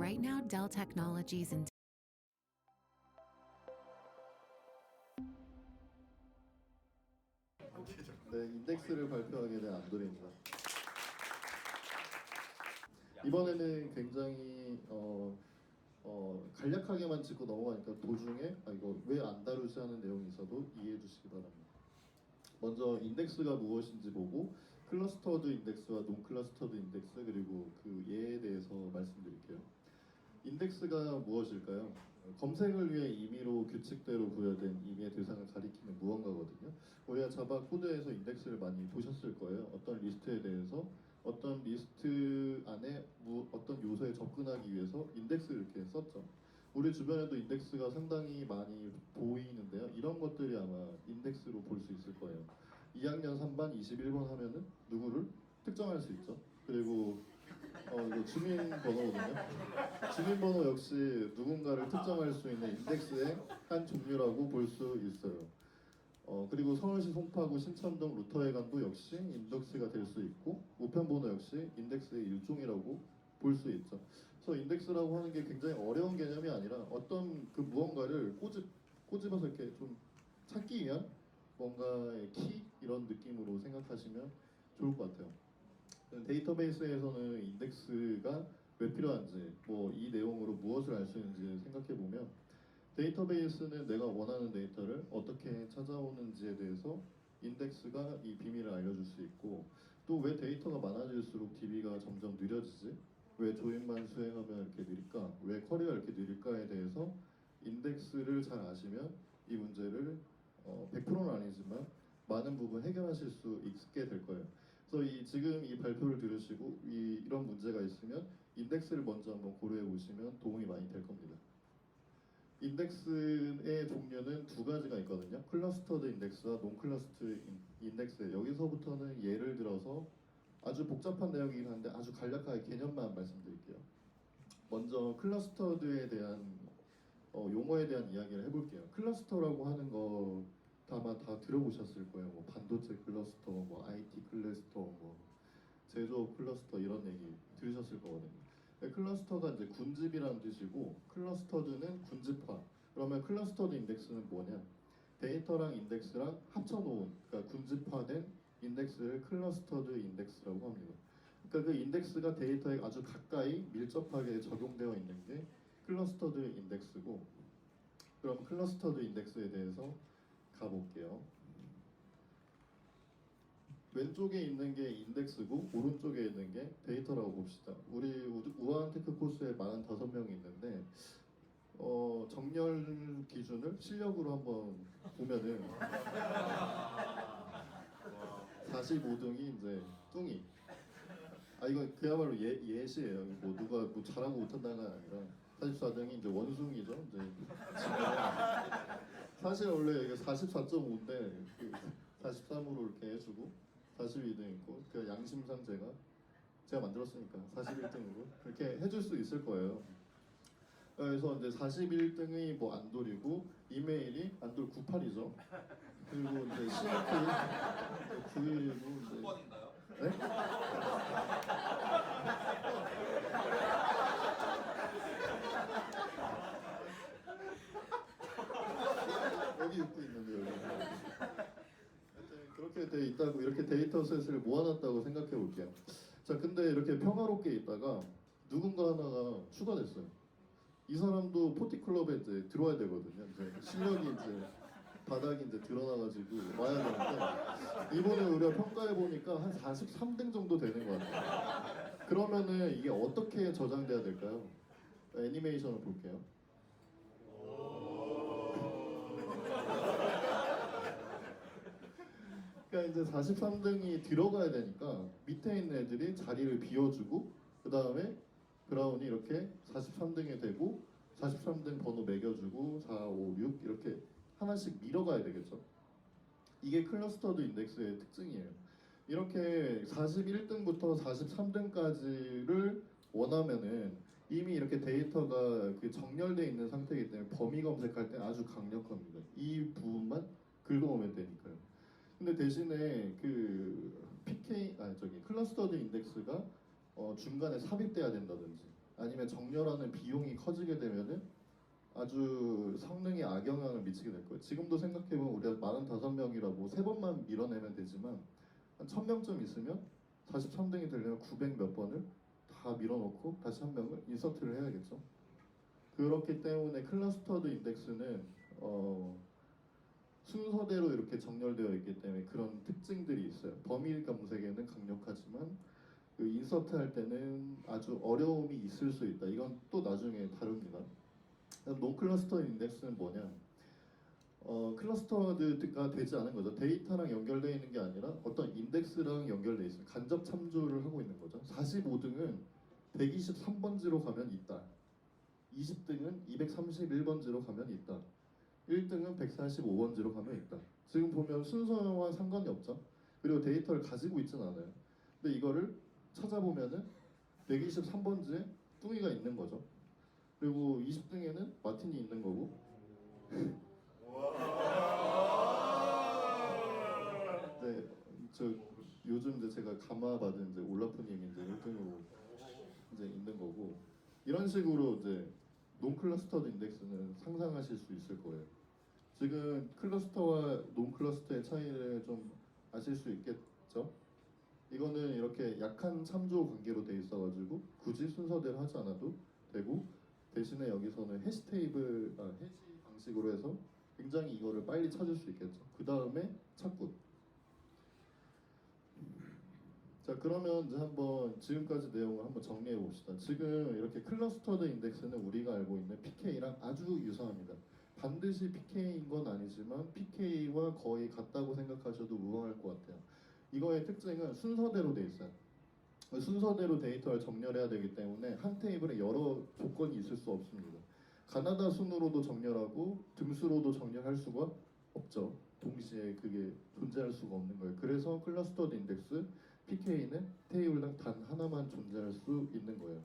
Right now, Dell Technologies and 네, 인덱스를 발표하게 된 안도리입니다. 이번에는 굉장히 간략하게만 짚고 넘어가니까 도중에 이거 왜 안 다루지 하는 내용이 있어도 이해해 주시기 바랍니다. 먼저 인덱스가 무엇인지 보고 클러스터드 인덱스와 논 클러스터드 인덱스 그리고 그 예에 대해서 말씀드릴게요. 인덱스가 무엇일까요? 검색을 위해 임의로 규칙대로 부여된 임의의 대상을 가리키는 무언가거든요. 우리가 자바 코드에서 인덱스를 많이 보셨을 거예요. 어떤 리스트에 대해서 어떤 리스트 안에 어떤 요소에 접근하기 위해서 인덱스를 이렇게 썼죠. 우리 주변에도 인덱스가 상당히 많이 보이는데요. 이런 것들이 아마 인덱스로 볼 수 있을 거예요. 2학년 3반 21번 하면은 누구를 특정할 수 있죠. 그리고 이거 주민번호거든요. 주민번호 역시 누군가를 특정할 수 있는 인덱스의 한 종류라고 볼 수 있어요. 그리고 서울시 송파구 신천동 루터회관도 역시 인덱스가 될 수 있고 우편번호 역시 인덱스의 일종이라고 볼 수 있죠. 그래서 인덱스라고 하는 게 굉장히 어려운 개념이 아니라 어떤 그 무언가를 꼬집어서 이렇게 좀 찾기 위한 뭔가의 키 이런 느낌으로 생각하시면 좋을 것 같아요. 데이터베이스에서는 인덱스가 왜 필요한지 뭐 이 내용으로 무엇을 알 수 있는지 생각해 보면 데이터베이스는 내가 원하는 데이터를 어떻게 찾아오는지에 대해서 인덱스가 이 비밀을 알려줄 수 있고 또 왜 데이터가 많아질수록 DB가 점점 느려지지? 왜 조인만 수행하면 이렇게 느릴까? 왜 쿼리가 이렇게 느릴까에 대해서 인덱스를 잘 아시면 이 문제를 100%는 아니지만 많은 부분 해결하실 수 있게 될 거예요. 그래서 지금 이 발표를 들으시고 이런 문제가 있으면 인덱스를 먼저 한번 고려해 보시면 도움이 많이 될 겁니다. 인덱스의 종류는 두 가지가 있거든요. 클러스터드 인덱스와 논 클러스터드 인덱스. 여기서부터는 예를 들어서 아주 복잡한 내용이긴 한데 아주 간략하게 개념만 말씀드릴게요. 먼저 클러스터드에 대한 용어에 대한 이야기를 해볼게요. 클러스터라고 하는 거 아마 다 들어보셨을 거예요. 뭐 반도체 클러스터, 뭐 IT 클러스터, 뭐 제조업 클러스터 이런 얘기 들으셨을 거거든요. 클러스터가 이제 군집이라는 뜻이고 클러스터드는 군집화. 그러면 클러스터드 인덱스는 뭐냐? 데이터랑 인덱스랑 합쳐놓은 그러니까 군집화된 인덱스를 클러스터드 인덱스라고 합니다. 그러니까 그 인덱스가 데이터에 아주 가까이 밀접하게 적용되어 있는 게 클러스터드 인덱스고 그럼 클러스터드 인덱스에 대해서 가볼게요. 왼쪽에 있는 게 인덱스고 오른쪽에 있는 게 데이터라고 봅시다. 우리 우아한테크 코스에 45명이 있는데 정렬 기준을 실력으로 한번 보면은 45등이 이제 뚱이. 이건 그야말로 예시예요. 뭐 누가 뭐 잘하고 못한다가 아니라 44등이 이제 원숭이죠. 이제 사실 원래 이게 44.5인데 43으로 이렇게 해주고 42등 있고 그 양심상 제가 만들었으니까 41등으로 그렇게 해줄 수 있을 거예요. 그래서 이제 41등이 뭐 안돌이고 이메일이 안돌 98이죠. 그리고 이제 CMK 91이고 이제 6번인가요? 네? 여기 웃고 있는데 여기. 하여튼 그렇게 돼 있다고 이렇게 데이터셋을 모아놨다고 생각해 볼게요. 자, 근데 이렇게 평화롭게 있다가 누군가 하나가 추가됐어요. 이 사람도 포티클럽에 이제 들어와야 되거든요. 이제 실력이 이제 바닥이 이제 드러나가지고 와야 되는데 이번에 우리가 평가해 보니까 한 43등 정도 되는 것 같아요. 그러면은 이게 어떻게 저장돼야 될까요? 애니메이션을 볼게요. 그러니까 이제 43등이 들어가야 되니까 밑에 있는 애들이 자리를 비워주고 그 다음에 브라운이 이렇게 43등이 되고 43등 번호 매겨주고 4, 5, 6 이렇게 하나씩 밀어가야 되겠죠. 이게 클러스터드 인덱스의 특징이에요. 이렇게 41등부터 43등까지를 원하면은 이미 이렇게 데이터가 그 정렬되어 있는 상태이기 때문에 범위 검색할 때 아주 강력합니다. 이 부분만 긁어오면 되니까요. 근데 대신에 그 클러스터드 인덱스가 중간에 삽입돼야 된다든지 아니면 정렬하는 비용이 커지게 되면은 아주 성능에 악영향을 미치게 될 거예요. 지금도 생각해보면 우리가 45명이라고 세 번만 밀어내면 되지만 한 1000명쯤 있으면 43등이 되려면 900 몇 번을 다 밀어넣고 다시 한 명을 인서트를 해야겠죠. 그렇기 때문에 클러스터드 인덱스는 순서대로 이렇게 정렬되어 있기 때문에 그런 특징들이 있어요. 범위 검색에는 강력하지만 그 인서트 할 때는 아주 어려움이 있을 수 있다. 이건 또 나중에 다룹니다. 논클러스터 인덱스는 뭐냐? 클러스터드가 되지 않은 거죠. 데이터랑 연결되어 있는 게 아니라 어떤 인덱스랑 연결되어 있어요. 간접 참조를 하고 있는 거죠. 45등은 123번지로 가면 있다. 20등은 231번지로 가면 있다. 1등은 145번지로 가면 있다. 지금 보면 순서와 상관이 없죠. 그리고 데이터를 가지고 있진 않아요. 근데 이거를 찾아보면은 123번지에 뚱이가 있는 거죠. 그리고 20등에는 마틴이 있는 거고. 네, 저 요즘 이제 제가 가마 받은 이제 올라프님이 이제 1등으로 이제 있는 거고. 이런 식으로 이제 논클러스터드 인덱스는 상상하실 수 있을 거예요. 지금 클러스터와 논클러스터의 차이를 좀 아실 수 있겠죠? 이거는 이렇게 약한 참조 관계로 돼 있어가지고 굳이 순서대로 하지 않아도 되고 대신에 여기서는 해시 테이블, 해시 방식으로 해서 굉장히 이거를 빨리 찾을 수 있겠죠. 그 다음에 찾고. 자, 그러면 이제 한번 지금까지 내용을 한번 정리해 봅시다. 지금 이렇게 클러스터드 인덱스는 우리가 알고 있는 PK랑 아주 유사합니다. 반드시 PK인 건 아니지만 PK와 거의 같다고 생각하셔도 무방할 것 같아요. 이거의 특징은 순서대로 돼 있어요. 순서대로 데이터를 정렬해야 되기 때문에 한 테이블에 여러 조건이 있을 수 없습니다. 가나다 순으로도 정렬하고 등수로도 정렬할 수가 없죠. 동시에 그게 존재할 수가 없는 거예요. 그래서 클러스터드 인덱스 PK는 테이블당 단 하나만 존재할 수 있는 거예요.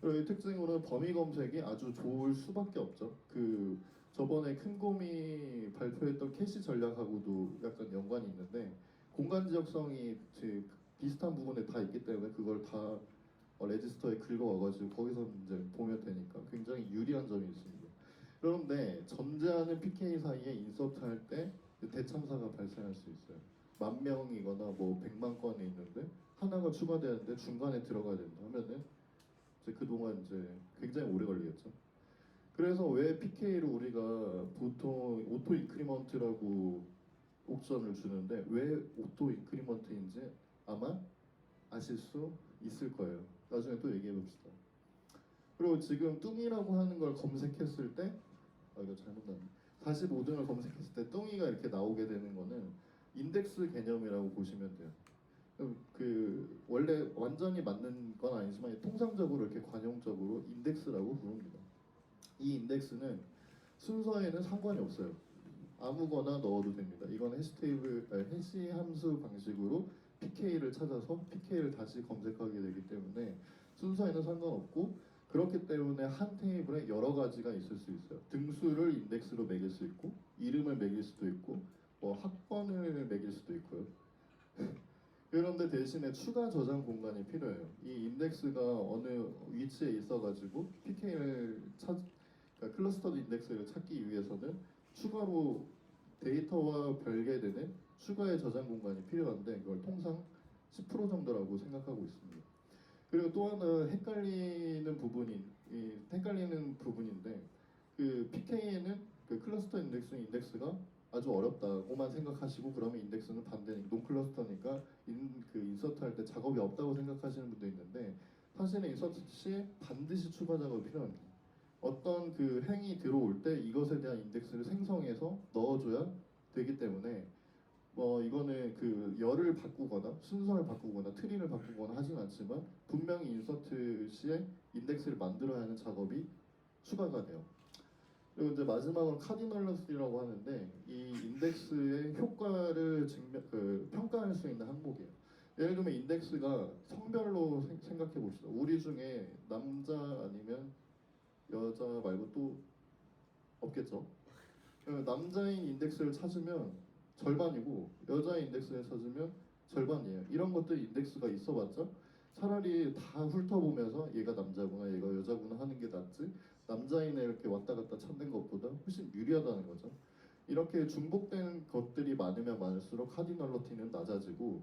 그리고 이 특징으로는 범위 검색이 아주 좋을 수밖에 없죠. 그 저번에 큰곰이 발표했던 캐시 전략하고도 약간 연관이 있는데 공간 지역성이 비슷한 부분에 다 있기 때문에 그걸 다 레지스터에 긁어와가지고 거기서 이제 보면 되니까 굉장히 유리한 점이 있습니다. 그런데 전제하는 PK 사이에 인서트할 때 대참사가 발생할 수 있어요. 10,000명이거나 뭐 100만 건이 있는데 하나가 추가되는데 중간에 들어가야 된다 하면은 이제 그동안 이제 굉장히 오래 걸리겠죠. 그래서 왜 PK를 우리가 보통 오토 인크리먼트라고 옵션을 주는데 왜 오토 인크리먼트인지 아마 아실 수 있을 거예요. 나중에 또 얘기해 봅시다. 그리고 지금 뚱이라고 하는 걸 검색했을 때 이거 잘못 나왔네. 45등을 검색했을 때 뚱이가 이렇게 나오게 되는 거는 인덱스 개념이라고 보시면 돼요. 그 원래 완전히 맞는 건 아니지만 통상적으로 이렇게 관용적으로 인덱스라고 부릅니다. 이 인덱스는 순서에는 상관이 없어요. 아무거나 넣어도 됩니다. 이건 해시 테이블, 해시 함수 방식으로 PK를 찾아서 PK를 다시 검색하게 되기 때문에 순서에는 상관없고 그렇기 때문에 한 테이블에 여러 가지가 있을 수 있어요. 등수를 인덱스로 매길 수 있고 이름을 매길 수도 있고 뭐 학번을 매길 수도 있고요. 그런데 대신에 추가 저장 공간이 필요해요. 이 인덱스가 어느 위치에 있어가지고 PK를 그러니까 클러스터드 인덱스를 찾기 위해서는 추가로 데이터와 별개되는 추가의 저장 공간이 필요한데 그걸 통상 10% 정도라고 생각하고 있습니다. 그리고 또 하나 헷갈리는 부분인데 그 PK에는 그 클러스터 인덱스가 아주 어렵다고만 생각하시고 그러면 인덱스는 반대니 논클러스터니까 그 인서트 할 때 작업이 없다고 생각하시는 분도 있는데 사실은 인서트 시 반드시 추가 작업이 필요합니다. 어떤 그 행이 들어올 때 이것에 대한 인덱스를 생성해서 넣어줘야 되기 때문에 뭐 이거는 그 열을 바꾸거나 순서를 바꾸거나 트리를 바꾸거나 하진 않지만 분명히 인서트 시에 인덱스를 만들어야 하는 작업이 추가가 돼요. 그리고 이제 마지막으로 카디널러스라고 하는데 이 인덱스의 효과를 평가할 수 있는 항목이에요. 예를 들면 인덱스가 성별로 생각해 봅시다. 우리 중에 남자 아니면 여자 말고 또 없겠죠. 남자인 인덱스를 찾으면 절반이고 여자인 인덱스를 찾으면 절반이에요. 이런 것들 인덱스가 있어봤자 차라리 다 훑어보면서 얘가 남자구나 얘가 여자구나 하는 게 낫지 남자이네 이렇게 왔다 갔다 찾는 것보다 훨씬 유리하다는 거죠. 이렇게 중복된 것들이 많으면 많을수록 카디널러티는 낮아지고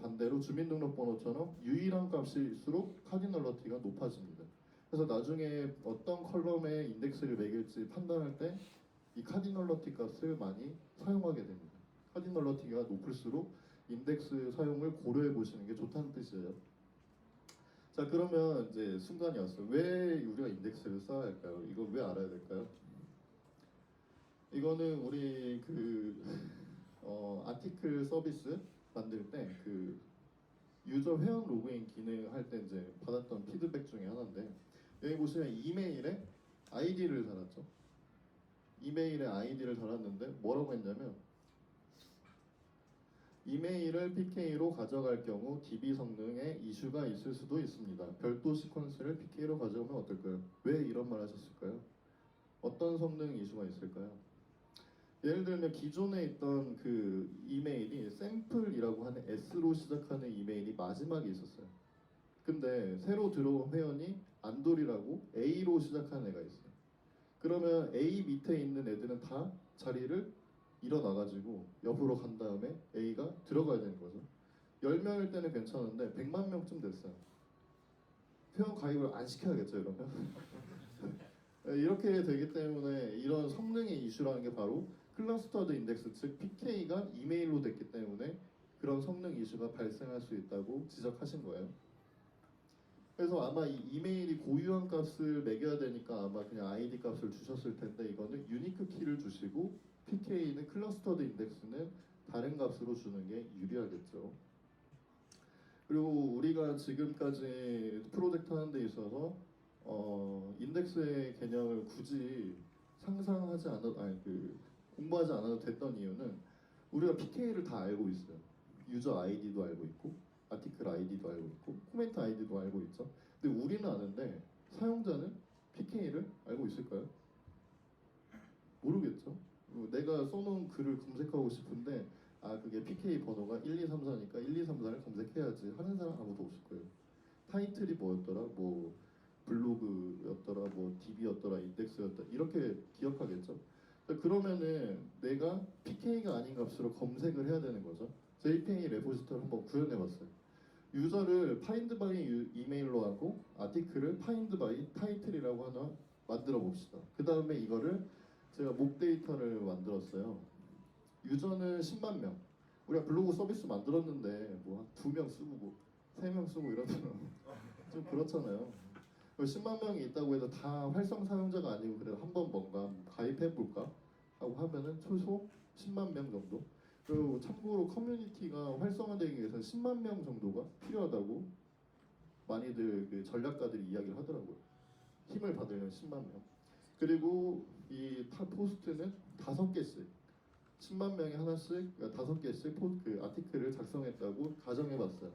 반대로 주민등록번호처럼 유일한 값일수록 카디널러티가 높아집니다. 그래서 나중에 어떤 컬럼에 인덱스를 매길지 판단할 때 이 카디널러티 값을 많이 사용하게 됩니다. 카디널러티가 높을수록 인덱스 사용을 고려해 보시는 게 좋다는 뜻이에요. 자, 그러면 이제 순간이 왔어요. 왜 우리가 인덱스를 써야 할까요? 이걸 왜 알아야 될까요? 이거는 우리 아티클 서비스 만들 때 유저 회원 로그인 기능 할 때 이제 받았던 피드백 중에 하나인데, 여기 보시면 이메일에 아이디를 달았죠. 이메일에 아이디를 달았는데 뭐라고 했냐면, 이메일을 PK로 가져갈 경우 DB 성능에 이슈가 있을 수도 있습니다. 별도 시퀀스를 PK로 가져오면 어떨까요? 왜 이런 말 하셨을까요? 어떤 성능 이슈가 있을까요? 예를 들면 기존에 있던 그 이메일이 샘플이라고 하는 S로 시작하는 이메일이 마지막에 있었어요. 근데 새로 들어온 회원이 안돌이라고 A로 시작하는 애가 있어요. 그러면 A 밑에 있는 애들은 다 자리를 일어나가지고 옆으로 간 다음에 A가 들어가야 되는 거죠. 10명일 때는 괜찮은데 100만 명쯤 됐어요. 회원 가입을 안 시켜야겠죠, 이러면. 이렇게 되기 때문에 이런 성능의 이슈라는 게 바로 클러스터드 인덱스, 즉 PK가 이메일로 됐기 때문에 그런 성능 이슈가 발생할 수 있다고 지적하신 거예요. 그래서 아마 이 이메일이 고유한 값을 매겨야 되니까 아마 그냥 ID 값을 주셨을 텐데, 이거는 유니크 키를 주시고 PK는 클러스터드 인덱스는 다른 값으로 주는 게 유리하겠죠. 그리고 우리가 지금까지 프로젝트 하는 데 있어서 인덱스의 개념을 굳이 상상하지 않아도 공부하지 않아도 됐던 이유는 우리가 PK를 다 알고 있어요. 유저 아이디도 알고 있고 아티클 아이디도 알고 있고 코멘트 아이디도 알고 있죠. 근데 우리는 아는데 사용자는 PK를 알고 있을까요? 모르겠죠. 내가 써놓은 글을 검색하고 싶은데 그게 PK 번호가 1, 2, 3, 4니까 1, 2, 3, 4를 검색해야지 하는 사람 아무도 없을 거예요. 타이틀이 뭐였더라? 뭐 블로그였더라, 뭐 DB였더라, 인덱스였더라 이렇게 기억하겠죠. 그러면은 내가 PK가 아닌 값으로 검색을 해야 되는 거죠. JPA 레포지터를 한번 구현해봤어요. 유저를 find by 이메일로 하고 아티클을 find by 타이틀이라고 하나 만들어 봅시다. 그 다음에 이거를 제가 목 데이터를 만들었어요. 유저는 10만 명. 우리가 블로그 서비스 만들었는데 뭐 2명 쓰고 뭐 3명 쓰고 이러면 좀 그렇잖아요. 10만 명이 있다고 해도 다 활성 사용자가 아니고 그래도 한번 뭔가 가입해볼까 하고 하면은 최소 10만 명 정도. 그리고 참고로 커뮤니티가 활성화되기 위해서 10만 명 정도가 필요하다고 많이들 그 전략가들이 이야기를 하더라고요. 힘을 받으려면 10만 명. 그리고 이 포스트는 5개씩 10만 명이 하나씩 5개씩 아티클을 작성했다고 가정해봤어요.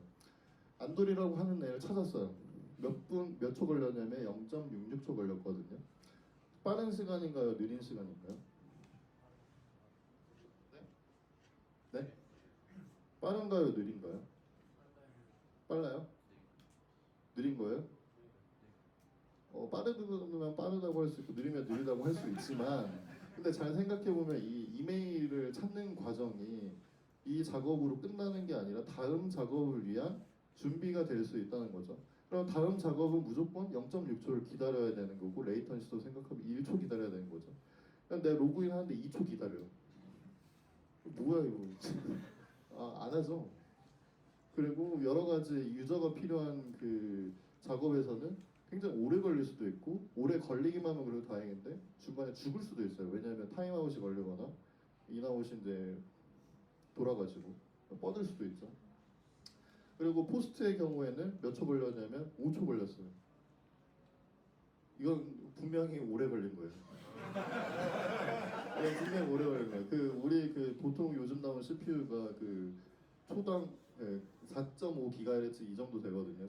안돌이라고 하는 애를 찾았어요. 몇 초 걸렸냐면 0.66초 걸렸거든요. 빠른 시간인가요? 느린 시간인가요? 네? 빠른가요? 느린가요? 빨라요? 느린 거예요? 빠르면 빠르다고 할 수 있고 느리면 느리다고 할 수 있지만, 근데 잘 생각해보면 이 이메일을 찾는 과정이 이 작업으로 끝나는 게 아니라 다음 작업을 위한 준비가 될 수 있다는 거죠. 그럼 다음 작업은 무조건 0.6초를 기다려야 되는 거고 레이턴시도 생각하면 1초 기다려야 되는 거죠. 그럼 내가 로그인 하는데 2초 기다려. 뭐야 이거. 안 하죠. 그리고 여러 가지 유저가 필요한 그 작업에서는 굉장히 오래 걸릴 수도 있고, 오래 걸리기만 하면 그래도 다행인데 중간에 죽을 수도 있어요. 왜냐하면 타임아웃이 걸리거나 인아웃이 이제 돌아가지고 뻗을 수도 있죠. 그리고 포스트의 경우에는 몇 초 걸렸냐면 5초 걸렸어요. 이건 분명히 오래 걸린 거예요. 네, 분명히 오래 걸린 거예요. 우리 보통 요즘 나온 CPU가 초당 4.5GHz 이 정도 되거든요.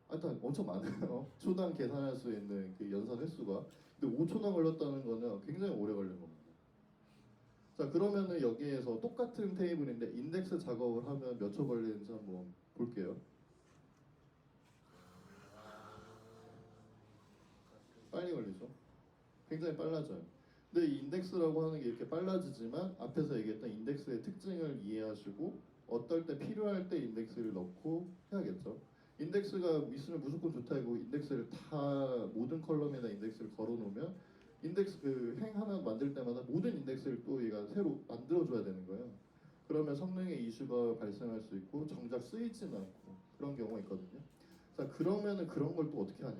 하여튼 엄청 많아요. 초당 계산할 수 있는 연산 횟수가. 근데 5초나 걸렸다는 거는 굉장히 오래 걸린 겁니다. 자, 그러면은 여기에서 똑같은 테이블인데 인덱스 작업을 하면 몇 초 걸리는지 한번 볼게요. 빨리 걸리죠. 굉장히 빨라져요. 근데 이 인덱스라고 하는 게 이렇게 빨라지지만 앞에서 얘기했던 인덱스의 특징을 이해하시고 어떨 때 필요할 때 인덱스를 넣고 해야겠죠. 인덱스가 있으면 무조건 좋다 이고 인덱스를 다 모든 컬럼에다 인덱스를 걸어놓으면 인덱스 그 행 하나 만들 때마다 모든 인덱스를 또 얘가 새로 만들어줘야 되는 거예요. 그러면 성능의 이슈가 발생할 수 있고 정작 쓰이지는 않고 그런 경우가 있거든요. 자 그러면은 그런 걸 또 어떻게 하냐?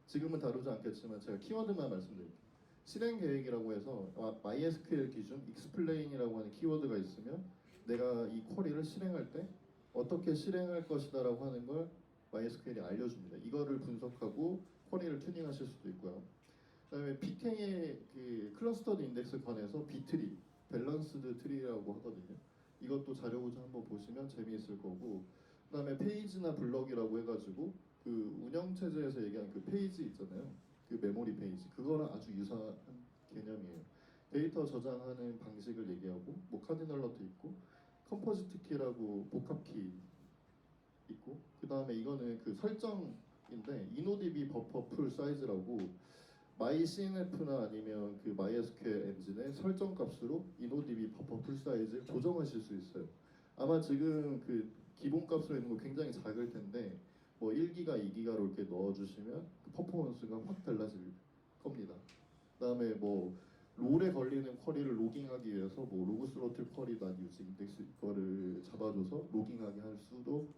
지금은 다루지 않겠지만 제가 키워드만 말씀드릴게요. 실행 계획이라고 해서 MySQL 기준 explain이라고 하는 키워드가 있으면 내가 이 쿼리를 실행할 때 어떻게 실행할 것이다라고 하는 걸 MySQL이 알려줍니다. 이거를 분석하고 쿼리를 튜닝하실 수도 있고요. 그다음에 PK의 그 클러스터드 인덱스 관해서 B트리, 밸런스드 트리라고 하거든요. 이것도 자료구조 한번 보시면 재미있을 거고, 그다음에 페이지나 블럭이라고 해가지고 그 운영체제에서 얘기하는 그 페이지 있잖아요. 그 메모리 페이지 그거랑 아주 유사한 개념이에요. 데이터 저장하는 방식을 얘기하고 뭐 카디널러도 있고 컴포지트 키라고 복합 키 있고 그 다음에 이거는 그 설정인데 InnoDB 버퍼 풀 사이즈라고 MyCNF나 아니면 그 MySQL 엔진의 설정 값으로 InnoDB 버퍼 풀 사이즈를 조정하실 수 있어요. 아마 지금 그 기본 값으로 있는 거 굉장히 작을 텐데 뭐 1기가, 2기가로 이렇게 넣어주시면 그 퍼포먼스가 확 달라질 겁니다. 그다음에 뭐 롤에 걸리는 쿼리를 로깅하기 위해서 뭐 로그 스로틀 쿼리다 뉴스 인덱스 이거를 잡아줘서 로깅하게 할 수도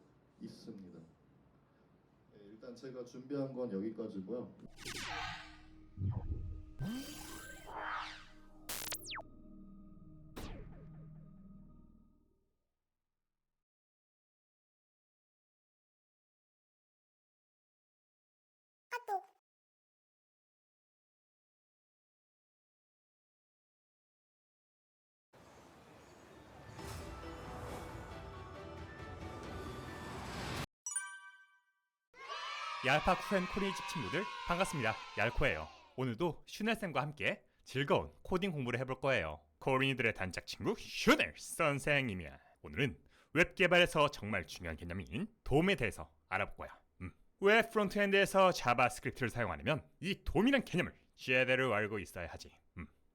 있습니다. 네, 일단 제가 준비한 건 여기까지고요. 얄파쿠엔 코딩 집 친구들 반갑습니다. 얄코예요. 오늘도 슈넬쌤과 함께 즐거운 코딩 공부를 해볼 거예요. 코린이들의 단짝 친구 슈넬 선생님이야. 오늘은 웹 개발에서 정말 중요한 개념인 돔에 대해서 알아볼 거야. 웹 프론트엔드에서 자바스크립트를 사용하려면 이 돔이란 개념을 제대로 알고 있어야 하지.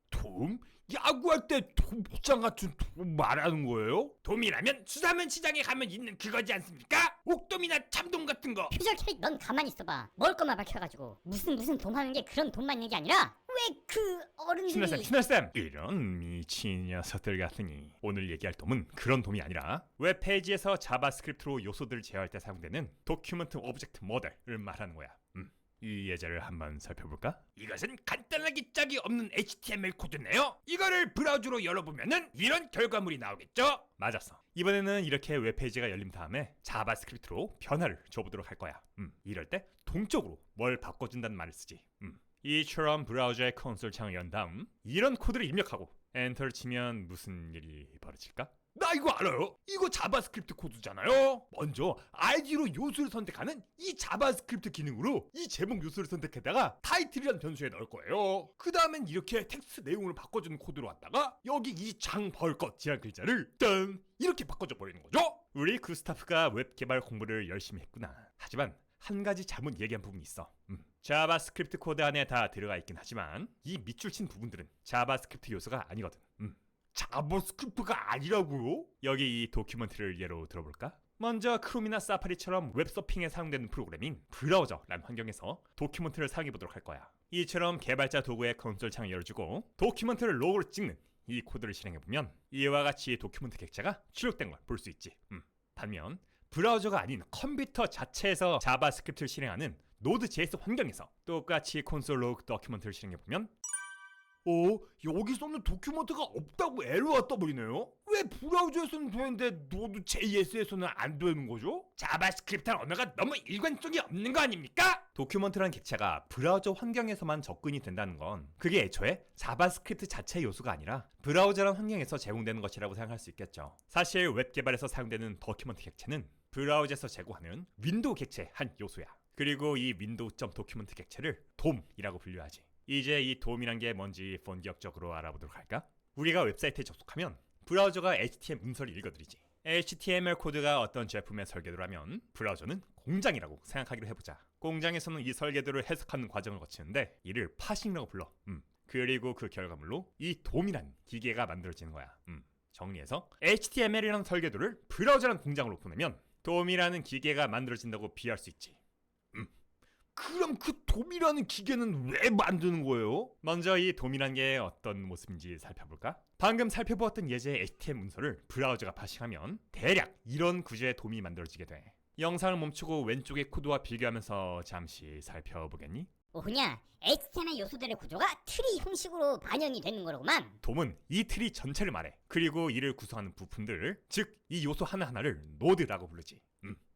돔? 야구할 때 돔장 같은 돔 말하는 거예요? 돔이라면 수산물 시장에 가면 있는 그거지 않습니까? 옥돔이나 참돔 같은 거. 퓨저 캐릭 넌 가만히 있어봐. 먹을 것만 밝혀가지고 무슨 돔 하는 게 그런 돔만 있는 게 아니라 왜 그 어른들이 슈넬쌤 이런 미친 녀석들 같으니 오늘 얘기할 돔은 그런 돔이 아니라 웹페이지에서 자바스크립트로 요소들을 제어할 때 사용되는 도큐먼트 오브젝트 모델을 말하는 거야. 이 예제를 한번 살펴볼까? 이것은 간단하게 짝이 없는 HTML 코드네요. 이거를 브라우저로 열어보면은 이런 결과물이 나오겠죠? 맞았어. 이번에는 이렇게 웹페이지가 열린 다음에 자바스크립트로 변화를 줘보도록 할 거야. 이럴 때 동적으로 뭘 바꿔준다는 말을 쓰지. 이처럼 브라우저의 콘솔 창을 연 다음 이런 코드를 입력하고 엔터를 치면 무슨 일이 벌어질까? 나 이거 알아요. 이거 자바스크립트 코드잖아요. 먼저 id로 요소를 선택하는 이 자바스크립트 기능으로 이 제목 요소를 선택했다가 타이틀이라는 변수에 넣을 거예요. 그 다음엔 이렇게 텍스트 내용을 바꿔주는 코드로 왔다가 여기 이 장 벌 것 제한 글자를 짠 이렇게 바꿔줘 버리는 거죠. 우리 구스타프가 웹 개발 공부를 열심히 했구나. 하지만 한 가지 잘못 얘기한 부분이 있어. 자바스크립트 코드 안에 다 들어가 있긴 하지만 이 밑줄 친 부분들은 자바스크립트 요소가 아니거든. 자바스크립트가 아니라고요? 여기 이 도큐먼트를 예로 들어볼까? 먼저 크롬이나 사파리처럼 웹서핑에 사용되는 프로그래밍 브라우저라는 환경에서 도큐먼트를 사용해보도록 할 거야. 이처럼 개발자 도구의 콘솔 창을 열어주고 도큐먼트를 로고로 찍는 이 코드를 실행해보면 이와 같이 도큐먼트 객체가 출력된 걸 볼 수 있지. 반면 브라우저가 아닌 컴퓨터 자체에서 자바스크립트를 실행하는 노드.js 환경에서 똑같이 콘솔 로그 도큐먼트를 실행해보면 여기서는 도큐먼트가 없다고 에러가 떠버리네요? 왜 브라우저에서는 되는데 노드.js에서는 안 되는 거죠? 자바스크립트 언어가 너무 일관성이 없는 거 아닙니까? 도큐먼트라는 객체가 브라우저 환경에서만 접근이 된다는 건 그게 애초에 자바스크립트 자체 요소가 아니라 브라우저란 환경에서 제공되는 것이라고 생각할 수 있겠죠. 사실 웹 개발에서 사용되는 도큐먼트 객체는 브라우저에서 제공하는 윈도우 객체의 한 요소야. 그리고 이 윈도우.도큐먼트 객체를 돔이라고 분류하지. 이제 이 돔이란 게 뭔지 본격적으로 알아보도록 할까? 우리가 웹사이트에 접속하면 브라우저가 HTML 문서를 읽어드리지. HTML 코드가 어떤 제품의 설계도라면 브라우저는 공장이라고 생각하기로 해보자. 공장에서는 이 설계도를 해석하는 과정을 거치는데 이를 파싱이라고 불러. 그리고 그 결과물로 이 돔이란 기계가 만들어지는 거야. 정리해서 HTML이라는 설계도를 브라우저라는 공장으로 보내면 돔이라는 기계가 만들어진다고 비유할 수 있지. 그럼 그 돔이라는 기계는 왜 만드는 거예요? 먼저 이 돔이란 게 어떤 모습인지 살펴볼까? 방금 살펴보았던 예제의 HTML 문서를 브라우저가 파싱하면 대략 이런 구조의 돔이 만들어지게 돼. 영상을 멈추고 왼쪽의 코드와 비교하면서 잠시 살펴보겠니? 오냐, HTML 요소들의 구조가 트리 형식으로 반영이 되는 거로구만. 돔은 이 트리 전체를 말해. 그리고 이를 구성하는 부품들, 즉 이 요소 하나하나를 노드라고 부르지.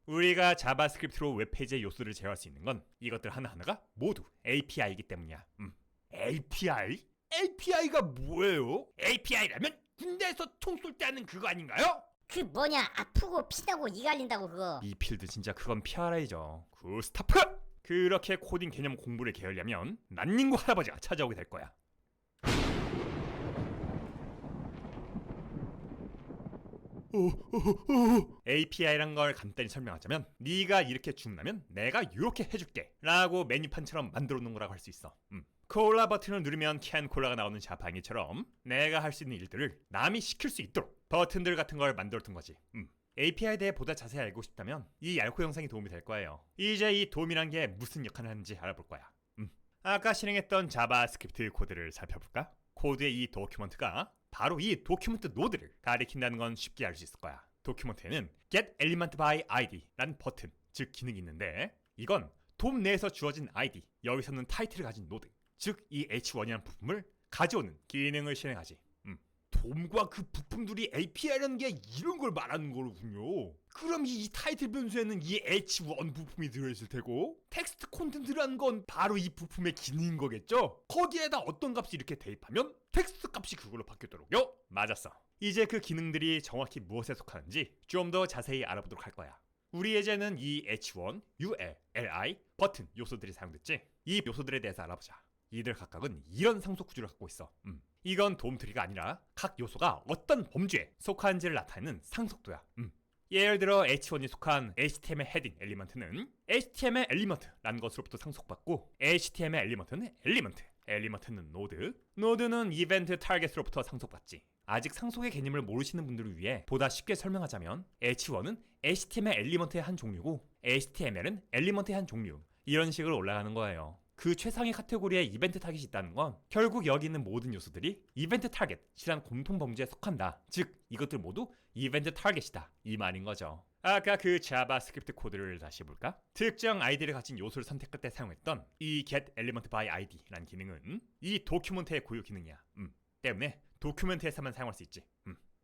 우리가 자바스크립트로 웹페이지의 요소를 제어할 수 있는 건 이것들 하나하나가 모두 API이기 때문이야. API? API가 뭐예요? API라면 군대에서 총 쏠 때 하는 그거 아닌가요? 그 뭐냐, 아프고 피나고 이 갈린다고 그거. 이 필드 진짜 그건 PRI죠. 굿스타프! 그렇게 코딩 개념 공부를 게으려면 난닝구 할아버지가 찾아오게 될 거야. API란 걸 간단히 설명하자면 네가 이렇게 주문하면 내가 이렇게 해줄게 라고 메뉴판처럼 만들어 놓은 거라고 할 수 있어. 콜라 버튼을 누르면 캔 콜라가 나오는 자판기처럼 내가 할 수 있는 일들을 남이 시킬 수 있도록 버튼들 같은 걸 만들어 둔 거지. API에 대해 보다 자세히 알고 싶다면 이 얄코 영상이 도움이 될 거예요. 이제 이 돔이란 게 무슨 역할을 하는지 알아볼 거야. 아까 실행했던 자바스크립트 코드를 살펴볼까? 코드의 이 도큐먼트가 바로 이 도큐먼트 노드를 가리킨다는 건 쉽게 알 수 있을 거야. 도큐먼트에는 get element by id 라는 버튼, 즉 기능이 있는데 이건 돔 내에서 주어진 id, 여기서는 타이틀을 가진 노드, 즉 이 h1이라는 부품을 가져오는 기능을 실행하지. 돔과 그 부품들이 API라는 게 이런 걸 말하는 거로군요. 그럼 이 타이틀 변수에는 이 h1 부품이 들어있을 테고 텍스트 콘텐츠라는 건 바로 이 부품의 기능인 거겠죠? 거기에다 어떤 값이 이렇게 대입하면 텍스트 값이 그걸로 바뀌도록요? 맞았어. 이제 그 기능들이 정확히 무엇에 속하는지 좀 더 자세히 알아보도록 할 거야. 우리 예제는 이 h1, ul, li, 버튼 요소들이 사용됐지? 이 요소들에 대해서 알아보자. 이들 각각은 이런 상속 구조를 갖고 있어. 이건 돔 트리가 아니라 각 요소가 어떤 범주에 속하는지를 나타내는 상속도야. 예를 들어 h1이 속한 HTML 헤딩 엘리먼트는 HTML 엘리먼트라는 것으로부터 상속받고 HTML 엘리먼트는 엘리먼트, 엘리먼트는 노드, 노드는 이벤트 타겟으로부터 상속받지. 아직 상속의 개념을 모르시는 분들을 위해 보다 쉽게 설명하자면 h1은 HTML 엘리먼트의 한 종류고 HTML은 엘리먼트의 한 종류, 이런 식으로 올라가는 거예요. 그 최상의 카테고리에 이벤트 타겟이 있다는 건 결국 여기 있는 모든 요소들이 이벤트 타겟이란 공통 범주에 속한다. 즉 이것들 모두 이벤트 타겟이다, 이 말인 거죠. 아까 그 자바스크립트 코드를 다시 볼까? 특정 아이디를 가진 요소를 선택할 때 사용했던 이 get element by id라는 기능은 이 도큐먼트의 고유 기능이야. 때문에 도큐멘트에서만 사용할 수 있지.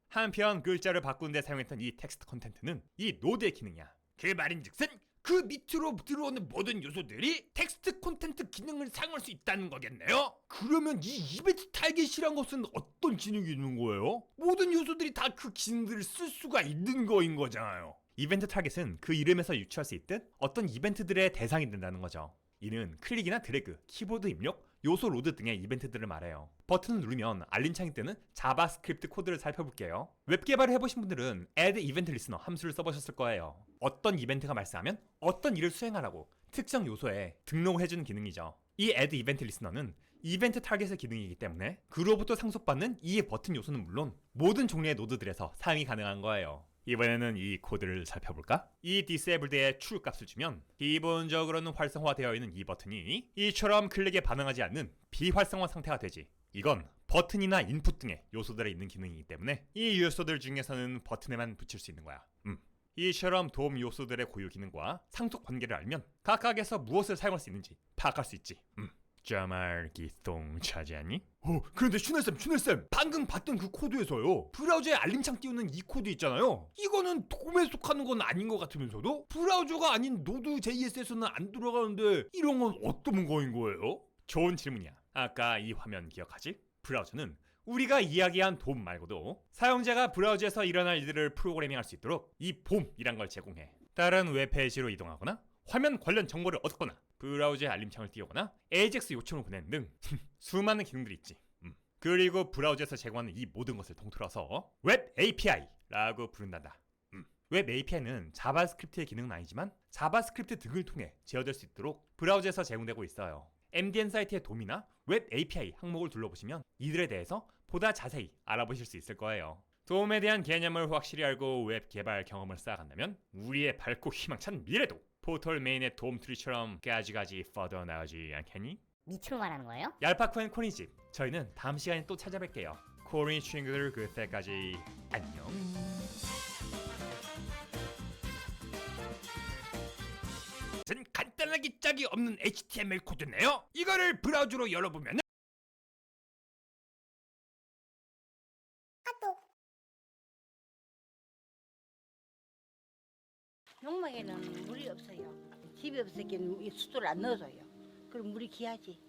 한편 글자를 바꾸는 데 사용했던 이 텍스트 컨텐트는 이 노드의 기능이야. 그 말인즉슨 그 밑으로 들어오는 모든 요소들이 텍스트 콘텐트 기능을 사용할 수 있다는 거겠네요? 그러면 이 이벤트 타겟이란 것은 어떤 기능이 있는 거예요? 모든 요소들이 다 그 기능들을 쓸 수가 있는 거인 거잖아요. 이벤트 타겟은 그 이름에서 유추할 수 있듯 어떤 이벤트들의 대상이 된다는 거죠. 이는 클릭이나 드래그, 키보드 입력, 요소 로드 등의 이벤트들을 말해요. 버튼을 누르면 알림창이 뜨는 자바스크립트 코드를 살펴볼게요. 웹 개발을 해보신 분들은 add event listener 함수를 써보셨을 거예요. 어떤 이벤트가 발생하면 어떤 일을 수행하라고 특정 요소에 등록을 해주는 기능이죠. 이 add event listener는 이벤트 타겟의 기능이기 때문에 그로부터 상속받는 이 버튼 요소는 물론 모든 종류의 노드들에서 사용이 가능한 거예요. 이번에는 이 코드를 살펴볼까? 이 disabled의 true 값을 주면 기본적으로는 활성화되어 있는 이 버튼이 이처럼 클릭에 반응하지 않는 비활성화 상태가 되지. 이건 버튼이나 인풋 등의 요소들에 있는 기능이기 때문에 이 요소들 중에서는 버튼에만 붙일 수 있는 거야. 이처럼 돔 요소들의 고유 기능과 상속 관계를 알면 각각에서 무엇을 사용할 수 있는지 파악할 수 있지. 정말 기똥차지 않니? 그런데 슈넬쌤 방금 봤던 그 코드에서요 브라우저에 알림창 띄우는 이 코드 있잖아요. 이거는 돔에 속하는 건 아닌 것 같으면서도 브라우저가 아닌 노드 JS에서는 안 돌아가는데 이런 건 어떤 거인 거예요? 좋은 질문이야. 아까 이 화면 기억하지? 브라우저는 우리가 이야기한 돔 말고도 사용자가 브라우저에서 일어날 일들을 프로그래밍할 수 있도록 이 봄이란 걸 제공해. 다른 웹페이지로 이동하거나 화면 관련 정보를 얻거나 브라우저에 알림창을 띄우거나 AJAX 요청을 보내는 등 수많은 기능들이 있지. 그리고 브라우저에서 제공하는 이 모든 것을 통틀어서 웹 API라고 부른단다. 웹 API는 자바스크립트의 기능은 아니지만 자바스크립트 등을 통해 제어될 수 있도록 브라우저에서 제공되고 있어요. MDN 사이트의 도미나 웹 API 항목을 둘러보시면 이들에 대해서 보다 자세히 알아보실 수 있을 거예요. 도움에 대한 개념을 확실히 알고 웹 개발 경험을 쌓아간다면 우리의 밝고 희망찬 미래도 포털 메인의 돔트리처럼 가지가지 뻗어 나가지 않겠니? 밑으로 말하는 거예요? 얄파쿠 앤 코니집, 저희는 다음 시간에 또 찾아뵐게요. 코니 친구들 그때까지 안녕. 간단하기 짝이 없는 HTML 코드네요. 이거를 브라우저로 열어보면 농막에는 물이 없어요. 집이 없었기에 수도를 안 넣어줘요. 그럼 물이 귀하지.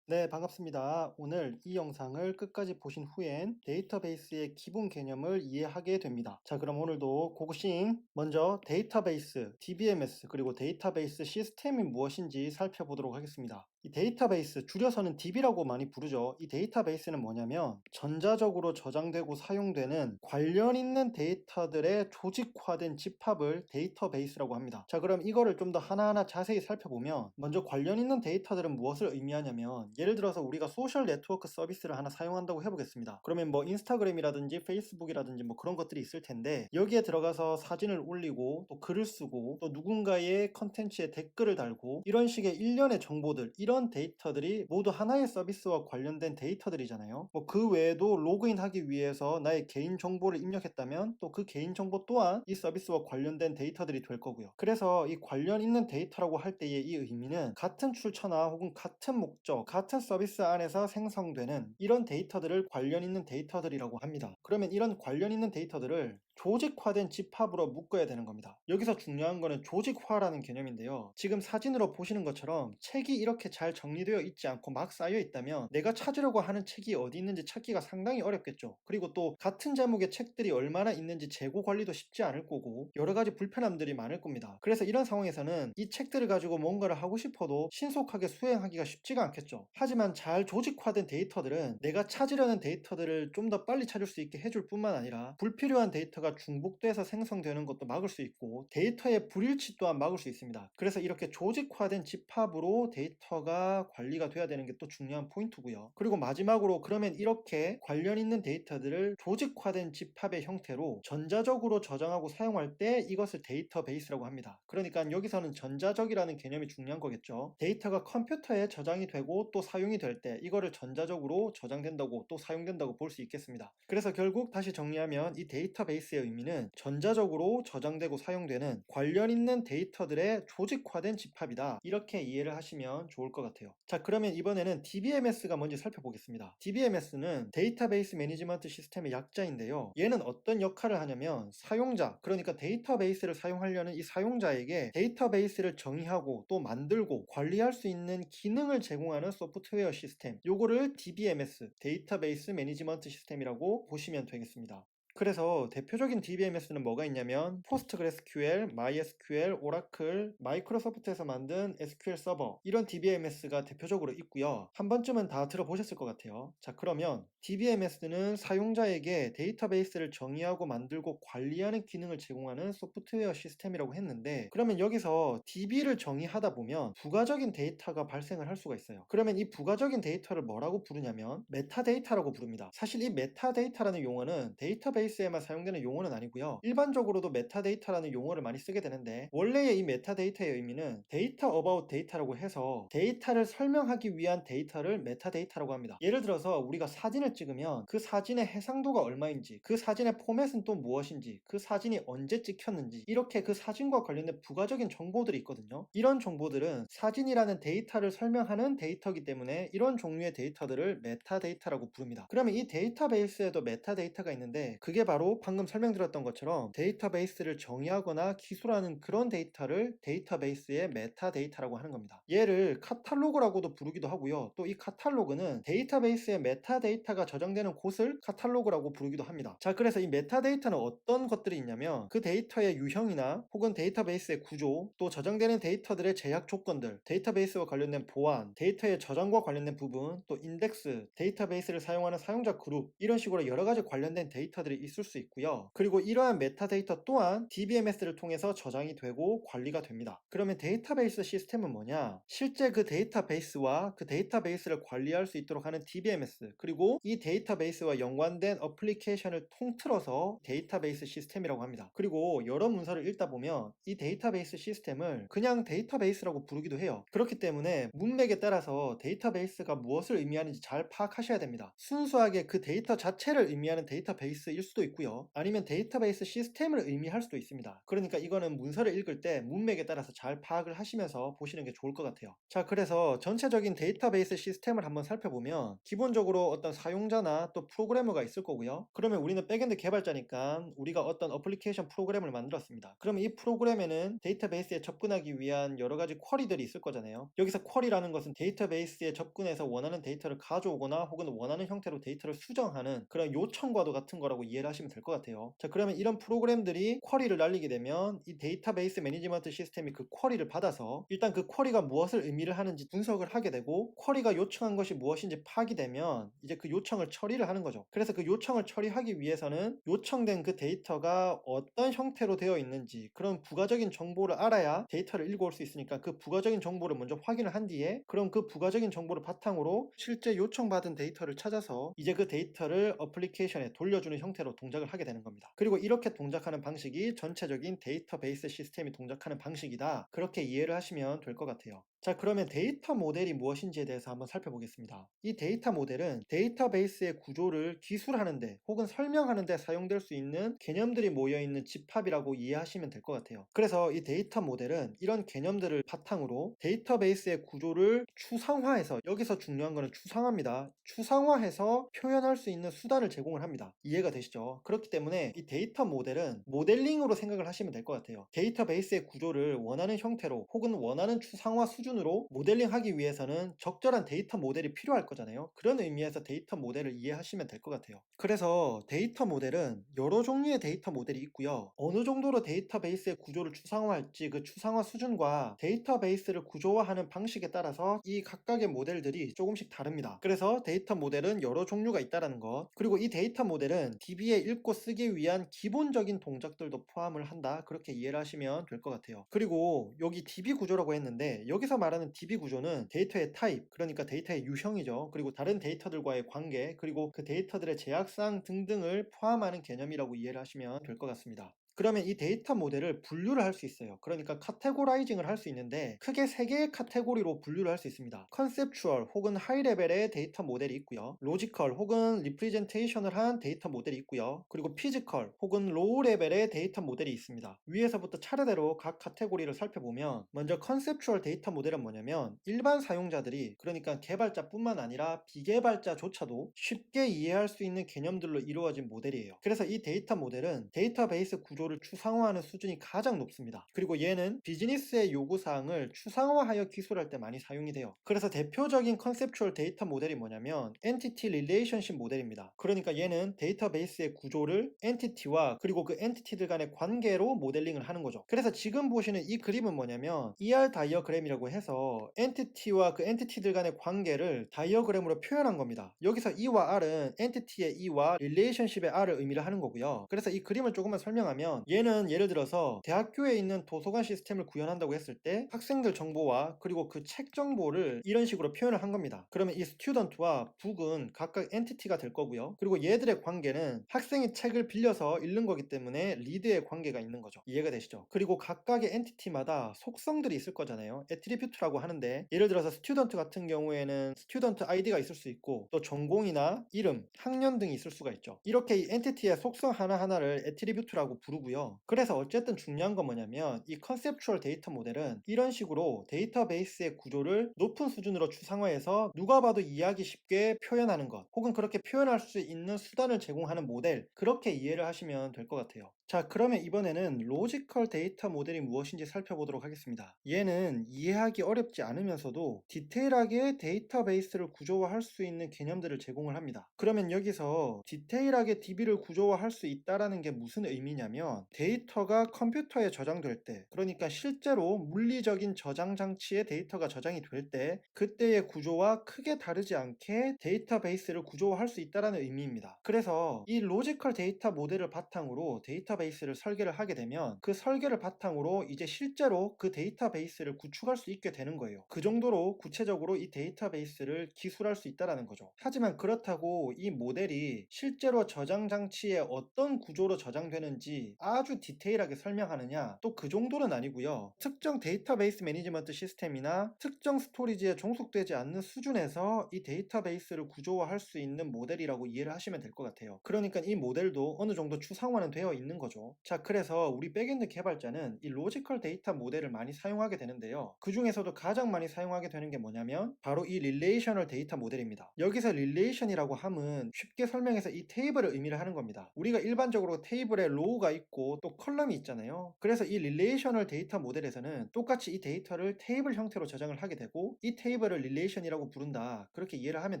네, 반갑습니다. 오늘 이 영상을 끝까지 보신 후엔 데이터베이스의 기본 개념을 이해하게 됩니다. 자, 그럼 오늘도 고고싱! 먼저 데이터베이스, DBMS, 그리고 데이터베이스 시스템이 무엇인지 살펴보도록 하겠습니다. 이 데이터베이스, 줄여서는 DB라고 많이 부르죠. 이 데이터베이스는 뭐냐면 전자적으로 저장되고 사용되는 관련 있는 데이터들의 조직화된 집합을 데이터베이스라고 합니다. 자, 그럼 이거를 좀 더 하나하나 자세히 살펴보면 먼저 관련 있는 데이터들은 무엇을 의미하냐면 예를 들어서 우리가 소셜 네트워크 서비스를 하나 사용한다고 해보겠습니다. 그러면 뭐 인스타그램이라든지 페이스북이라든지 뭐 그런 것들이 있을 텐데 여기에 들어가서 사진을 올리고 또 글을 쓰고 또 누군가의 컨텐츠에 댓글을 달고 이런 식의 일련의 정보들, 이런 데이터들이 모두 하나의 서비스와 관련된 데이터들이잖아요. 뭐 그 외에도 로그인하기 위해서 나의 개인 정보를 입력했다면 또 그 개인 정보 또한 이 서비스와 관련된 데이터들이 될 거고요. 그래서 이 관련 있는 데이터라고 할 때의 이 의미는 같은 출처나 혹은 같은 목적, 같은 서비스 안에서 생성되는 이런 데이터들을 관련 있는 데이터들이라고 합니다. 그러면 이런 관련 있는 데이터들을 조직화된 집합으로 묶어야 되는 겁니다. 여기서 중요한 거는 조직화라는 개념인데요. 지금 사진으로 보시는 것처럼 책이 이렇게 잘 정리되어 있지 않고 막 쌓여 있다면 내가 찾으려고 하는 책이 어디 있는지 찾기가 상당히 어렵겠죠. 그리고 또 같은 제목의 책들이 얼마나 있는지 재고 관리도 쉽지 않을 거고 여러 가지 불편함들이 많을 겁니다. 그래서 이런 상황에서는 이 책들을 가지고 뭔가를 하고 싶어도 신속하게 수행하기가 쉽지가 않겠죠. 하지만 잘 조직화된 데이터들은 내가 찾으려는 데이터들을 좀 더 빨리 찾을 수 있게 해줄 뿐만 아니라 불필요한 데이터가 중복돼서 생성되는 것도 막을 수 있고 데이터의 불일치 또한 막을 수 있습니다. 그래서 이렇게 조직화된 집합으로 데이터가 관리가 돼야 되는 게 또 중요한 포인트고요. 그리고 마지막으로 그러면 이렇게 관련 있는 데이터들을 조직화된 집합의 형태로 전자적으로 저장하고 사용할 때 이것을 데이터베이스라고 합니다. 그러니까 여기서는 전자적이라는 개념이 중요한 거겠죠. 데이터가 컴퓨터에 저장이 되고 또 사용이 될 때 이거를 전자적으로 저장된다고 또 사용된다고 볼 수 있겠습니다. 그래서 결국 다시 정리하면 이 데이터베이스의 의미는 전자적으로 저장되고 사용되는 관련 있는 데이터들의 조직화된 집합이다. 이렇게 이해를 하시면 좋을 것 같아요. 자, 그러면 이번에는 DBMS가 뭔지 살펴보겠습니다. DBMS는 데이터베이스 매니지먼트 시스템의 약자인데요. 얘는 어떤 역할을 하냐면 사용자, 그러니까 데이터베이스를 사용하려는 이 사용자에게 데이터베이스를 정의하고 또 만들고 관리할 수 있는 기능을 제공하는 소프트웨어 시스템, 요거를 DBMS, 데이터베이스 매니지먼트 시스템이라고 보시면 되겠습니다. 그래서 대표적인 DBMS는 뭐가 있냐면 포스트그레스QL, MySQL, 오라클, 마이크로소프트에서 만든 SQL 서버, 이런 DBMS가 대표적으로 있고요. 한 번쯤은 다 들어보셨을 것 같아요. 자, 그러면 DBMS는 사용자에게 데이터베이스를 정의하고 만들고 관리하는 기능을 제공하는 소프트웨어 시스템이라고 했는데, 그러면 여기서 DB를 정의하다 보면 부가적인 데이터가 발생을 할 수가 있어요. 그러면 이 부가적인 데이터를 뭐라고 부르냐면 메타데이터라고 부릅니다. 사실 이 메타데이터라는 용어는 데이터베이스에만 사용되는 용어는 아니고요. 일반적으로도 메타데이터라는 용어를 많이 쓰게 되는데, 원래의 이 메타데이터의 의미는 데이터 어바웃 데이터라고 해서 데이터를 설명하기 위한 데이터를 메타데이터라고 합니다. 예를 들어서 우리가 사진을 찍으면 그 사진의 해상도가 얼마인지, 그 사진의 포맷은 또 무엇인지, 그 사진이 언제 찍혔는지, 이렇게 그 사진과 관련된 부가적인 정보들이 있거든요. 이런 정보들은 사진이라는 데이터를 설명하는 데이터이기 때문에 이런 종류의 데이터들을 메타데이터라고 부릅니다. 그러면 이 데이터베이스에도 메타데이터가 있는데, 그게 바로 방금 설명드렸던 것처럼 데이터베이스를 정의하거나 기술하는 그런 데이터를 데이터베이스의 메타데이터라고 하는 겁니다. 얘를 카탈로그라고도 부르기도 하고요. 또 이 카탈로그는 데이터베이스의 메타데이터가 메타데이터가 저장되는 곳을 카탈로그라고 부르기도 합니다. 자, 그래서 이 메타데이터는 어떤 것들이 있냐면 그 데이터의 유형이나 혹은 데이터베이스의 구조, 또 저장되는 데이터들의 제약 조건들, 데이터베이스와 관련된 보안, 데이터의 저장과 관련된 부분, 또 인덱스, 데이터베이스를 사용하는 사용자 그룹, 이런 식으로 여러 가지 관련된 데이터들이 있을 수 있고요. 그리고 이러한 메타데이터 또한 DBMS를 통해서 저장이 되고 관리가 됩니다. 그러면 데이터베이스 시스템은 뭐냐? 실제 그 데이터베이스와 그 데이터베이스를 관리할 수 있도록 하는 DBMS, 그리고 이 데이터베이스와 연관된 어플리케이션을 통틀어서 데이터베이스 시스템이라고 합니다. 그리고 여러 문서를 읽다 보면 이 데이터베이스 시스템을 그냥 데이터베이스라고 부르기도 해요. 그렇기 때문에 문맥에 따라서 데이터베이스가 무엇을 의미하는지 잘 파악하셔야 됩니다. 순수하게 그 데이터 자체를 의미하는 데이터베이스일 수도 있고요. 아니면 데이터베이스 시스템을 의미할 수도 있습니다. 그러니까 이거는 문서를 읽을 때 문맥에 따라서 잘 파악을 하시면서 보시는 게 좋을 것 같아요. 자, 그래서 전체적인 데이터베이스 시스템을 한번 살펴보면 기본적으로 어떤 사용자나 또 프로그래머가 있을 거고요. 그러면 우리는 백엔드 개발자니까 우리가 어떤 어플리케이션 프로그램을 만들었습니다. 그러면 이 프로그램에는 데이터베이스에 접근하기 위한 여러 가지 쿼리들이 있을 거잖아요. 여기서 쿼리라는 것은 데이터베이스에 접근해서 원하는 데이터를 가져오거나 혹은 원하는 형태로 데이터를 수정하는 그런 요청과도 같은 거라고 이해를 하시면 될 것 같아요. 자, 그러면 이런 프로그램들이 쿼리를 날리게 되면 이 데이터베이스 매니지먼트 시스템이 그 쿼리를 받아서 일단 그 쿼리가 무엇을 의미를 하는지 분석을 하게 되고, 쿼리가 요청한 것이 무엇인지 파악이 되면 이제 그 요청을 처리를 하는 거죠. 그래서 그 요청을 처리하기 위해서는 요청된 그 데이터가 어떤 형태로 되어 있는지 그런 부가적인 정보를 알아야 데이터를 읽어올 수 있으니까 그 부가적인 정보를 먼저 확인을 한 뒤에 그럼 그 부가적인 정보를 바탕으로 실제 요청받은 데이터를 찾아서 이제 그 데이터를 어플리케이션에 돌려주는 형태로 동작을 하게 되는 겁니다. 그리고 이렇게 동작하는 방식이 전체적인 데이터베이스 시스템이 동작하는 방식이다, 그렇게 이해를 하시면 될 것 같아요. 자, 그러면 데이터 모델이 무엇인지에 대해서 한번 살펴보겠습니다. 이 데이터 모델은 데이터베이스의 구조를 기술하는데 혹은 설명하는데 사용될 수 있는 개념들이 모여있는 집합이라고 이해하시면 될 것 같아요. 그래서 이 데이터 모델은 이런 개념들을 바탕으로 데이터베이스의 구조를 추상화해서, 여기서 중요한 거는 추상화입니다. 추상화해서 표현할 수 있는 수단을 제공을 합니다. 이해가 되시죠? 그렇기 때문에 이 데이터 모델은 모델링으로 생각을 하시면 될 것 같아요. 데이터베이스의 구조를 원하는 형태로 혹은 원하는 추상화 수준으로 모델링하기 위해서는 적절한 데이터 모델이 필요할 거잖아요. 그런 의미에서 데이터 모델을 이해하시면 될 것 같아요. 그래서 데이터 모델은 여러 종류의 데이터 모델이 있고요. 어느 정도로 데이터베이스의 구조를 추상화할지 그 추상화 수준과 데이터베이스를 구조화하는 방식에 따라서 이 각각의 모델들이 조금씩 다릅니다. 그래서 데이터 모델은 여러 종류가 있다는 것, 그리고 이 데이터 모델은 DB에 읽고 쓰기 위한 기본적인 동작들도 포함을 한다, 그렇게 이해를 하시면 될 것 같아요. 그리고 여기 DB 구조라고 했는데 여기서 말하는 DB 구조는 데이터의 타입, 그러니까 데이터의 유형이죠. 그리고 다른 데이터들과의 관계, 그리고 그 데이터들의 제약사항 등등을 포함하는 개념이라고 이해를 하시면 될 것 같습니다. 그러면 이 데이터 모델을 분류를 할 수 있어요. 그러니까 카테고라이징을 할 수 있는데 크게 3개의 카테고리로 분류를 할 수 있습니다. 컨셉추얼 혹은 하이 레벨의 데이터 모델이 있고요. 로지컬 혹은 리프레젠테이션을 한 데이터 모델이 있고요. 그리고 피지컬 혹은 로우 레벨의 데이터 모델이 있습니다. 위에서부터 차례대로 각 카테고리를 살펴보면, 먼저 컨셉추얼 데이터 모델은 뭐냐면 일반 사용자들이, 그러니까 개발자뿐만 아니라 비개발자조차도 쉽게 이해할 수 있는 개념들로 이루어진 모델이에요. 그래서 이 데이터 모델은 데이터베이스 구조를 추상화하는 수준이 가장 높습니다. 그리고 얘는 비즈니스의 요구사항을 추상화하여 기술할 때 많이 사용이 돼요. 그래서 대표적인 컨셉추얼 데이터 모델이 뭐냐면 엔티티 릴레이션십 모델입니다. 그러니까 얘는 데이터베이스의 구조를 엔티티와 그리고 그 엔티티들 간의 관계로 모델링을 하는 거죠. 그래서 지금 보시는 이 그림은 뭐냐면 ER 다이어그램이라고 해서 엔티티와 그 엔티티들 간의 관계를 다이어그램으로 표현한 겁니다. 여기서 E와 R은 엔티티의 E와 릴레이션십의 R을 의미를 하는 거고요. 그래서 이 그림을 조금만 설명하면, 얘는 예를 들어서 대학교에 있는 도서관 시스템을 구현한다고 했을 때 학생들 정보와 그리고 그 책 정보를 이런 식으로 표현을 한 겁니다. 그러면 이 스튜던트와 북은 각각 엔티티가 될 거고요. 그리고 얘들의 관계는 학생이 책을 빌려서 읽는 거기 때문에 리드의 관계가 있는 거죠. 이해가 되시죠? 그리고 각각의 엔티티마다 속성들이 있을 거잖아요. 애트리뷰트라고 하는데, 예를 들어서 스튜던트 같은 경우에는 스튜던트 아이디가 있을 수 있고 또 전공이나 이름, 학년 등이 있을 수가 있죠. 이렇게 이 엔티티의 속성 하나하나를 애트리뷰트라고 부르고요. 아니고요. 그래서 어쨌든 중요한 건 뭐냐면 이 컨셉추얼 데이터 모델은 이런 식으로 데이터베이스의 구조를 높은 수준으로 추상화해서 누가 봐도 이해하기 쉽게 표현하는 것, 혹은 그렇게 표현할 수 있는 수단을 제공하는 모델, 그렇게 이해를 하시면 될 것 같아요. 자, 그러면 이번에는 로지컬 데이터 모델이 무엇인지 살펴보도록 하겠습니다. 얘는 이해하기 어렵지 않으면서도 디테일하게 데이터베이스를 구조화할 수 있는 개념들을 제공을 합니다. 그러면 여기서 디테일하게 DB를 구조화할 수 있다는 게 무슨 의미냐면 데이터가 컴퓨터에 저장될 때, 그러니까 실제로 물리적인 저장 장치에 데이터가 저장이 될 때 그때의 구조와 크게 다르지 않게 데이터베이스를 구조화할 수 있다는 의미입니다. 그래서 이 로지컬 데이터 모델을 바탕으로 데이터베이스를 설계를 하게 되면 그 설계를 바탕으로 이제 실제로 그 데이터베이스를 구축할 수 있게 되는 거예요. 그 정도로 구체적으로 이 데이터베이스를 기술할 수 있다는 거죠. 하지만 그렇다고 이 모델이 실제로 저장 장치에 어떤 구조로 저장되는지 아주 디테일하게 설명하느냐, 또 그 정도는 아니고요. 특정 데이터베이스 매니지먼트 시스템이나 특정 스토리지에 종속되지 않는 수준에서 이 데이터베이스를 구조화할 수 있는 모델이라고 이해를 하시면 될 것 같아요. 그러니까 이 모델도 어느 정도 추상화는 되어 있는 거죠. 자, 그래서 우리 백엔드 개발자는 이 로지컬 데이터 모델을 많이 사용하게 되는데요. 그 중에서도 가장 많이 사용하게 되는 게 뭐냐면 바로 이 릴레이셔널 데이터 모델입니다. 여기서 릴레이션이라고 함은 쉽게 설명해서 이 테이블을 의미를 하는 겁니다. 우리가 일반적으로 테이블에 로우가 있고 또 컬럼이 있잖아요. 그래서 이 릴레이셔널 데이터 모델에서는 똑같이 이 데이터를 테이블 형태로 저장을 하게 되고 이 테이블을 릴레이션이라고 부른다, 그렇게 이해를 하면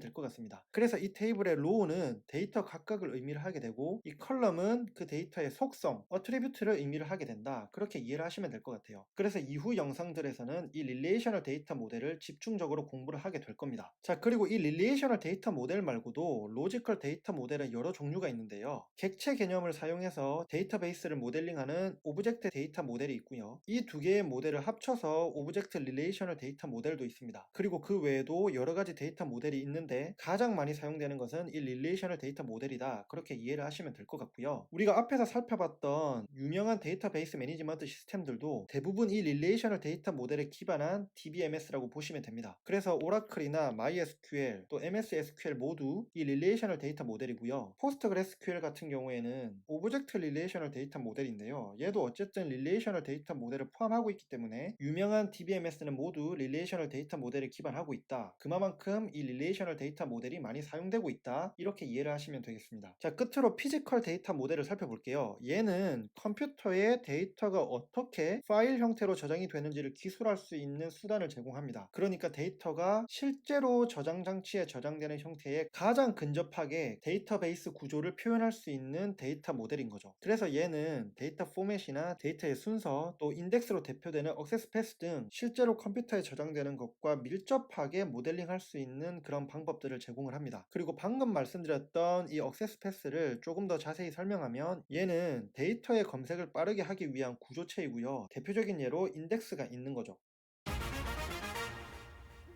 될 것 같습니다. 그래서 이 테이블의 로우는 데이터 각각을 의미를 하게 되고 이 컬럼은 그 데이터의 속성, 어트리뷰트를 의미를 하게 된다, 그렇게 이해를 하시면 될 것 같아요. 그래서 이후 영상들에서는 이 릴레이셔널 데이터 모델을 집중적으로 공부를 하게 될 겁니다. 자, 그리고 이 릴레이셔널 데이터 모델 말고도 로지컬 데이터 모델은 여러 종류가 있는데요. 객체 개념을 사용해서 데이터베이스를 모델링하는 오브젝트 데이터 모델이 있고요. 이 두 개의 모델을 합쳐서 오브젝트 릴레이셔널 데이터 모델도 있습니다. 그리고 그 외에도 여러 가지 데이터 모델이 있는데 가장 많이 사용되는 것은 이 릴레이셔널 데이터 모델이다, 그렇게 이해를 하시면 될 것 같고요. 우리가 앞에서 살펴봤던 유명한 데이터베이스 매니지먼트 시스템들도 대부분 이 릴레이셔널 데이터 모델에 기반한 DBMS라고 보시면 됩니다. 그래서 오라클이나 MySQL, 또 MS SQL 모두 이 릴레이셔널 데이터 모델이고요. 포스트그레스QL 같은 경우에는 오브젝트 릴레이셔널 데이터 모델인데요. 얘도 어쨌든 릴레이셔널 데이터 모델을 포함하고 있기 때문에 유명한 DBMS는 모두 릴레이셔널 데이터 모델에 기반하고 있다, 그만큼 이 릴레이셔널 데이터 모델이 많이 사용되고 있다, 이렇게 이해를 하시면 되겠습니다. 자, 끝으로 피지컬 데이터 모델을 살펴볼게요. 얘는 컴퓨터에 데이터가 어떻게 파일 형태로 저장이 되는지를 기술할 수 있는 수단을 제공합니다. 그러니까 데이터가 실제로 저장 장치에 저장되는 형태에 가장 근접하게 데이터베이스 구조를 표현할 수 있는 데이터 모델인 거죠. 그래서 얘는 데이터 포맷이나 데이터의 순서, 또 인덱스로 대표되는 액세스 패스 등 실제로 컴퓨터에 저장되는 것과 밀접하게 모델링할 수 있는 그런 방법들을 제공을 합니다. 그리고 방금 말씀드렸던 이 액세스 패스를 조금 더 자세히 설명하면 얘는 데이터의 검색을 빠르게 하기 위한 구조체이고요. 대표적인 예로 인덱스가 있는 거죠.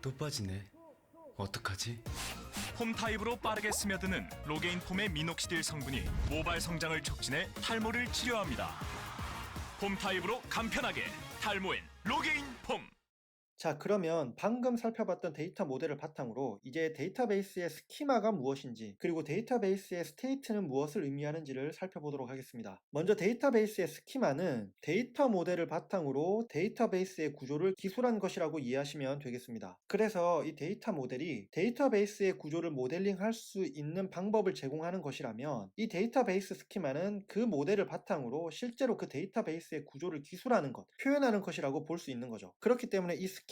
또 빠지네. 어떡하지? 폼 타입으로 빠르게 스며드는 로게인 폼의 미녹시딜 성분이 모발 성장을 촉진해 탈모를 치료합니다. 폼 타입으로 간편하게 탈모엔 로게인 폼. 자, 그러면 방금 살펴봤던 데이터 모델을 바탕으로 이제 데이터베이스의 스키마가 무엇인지, 그리고 데이터베이스의 스테이트는 무엇을 의미하는지를 살펴보도록 하겠습니다. 먼저 데이터베이스의 스키마는 데이터 모델을 바탕으로 데이터베이스의 구조를 기술한 것이라고 이해하시면 되겠습니다. 그래서 이 데이터 모델이 데이터베이스의 구조를 모델링할 수 있는 방법을 제공하는 것이라면 이 데이터베이스 스키마는 그 모델을 바탕으로 실제로 그 데이터베이스의 구조를 기술하는 것, 표현하는 것이라고 볼 수 있는 거죠. 그렇기 때문에 이 스키마는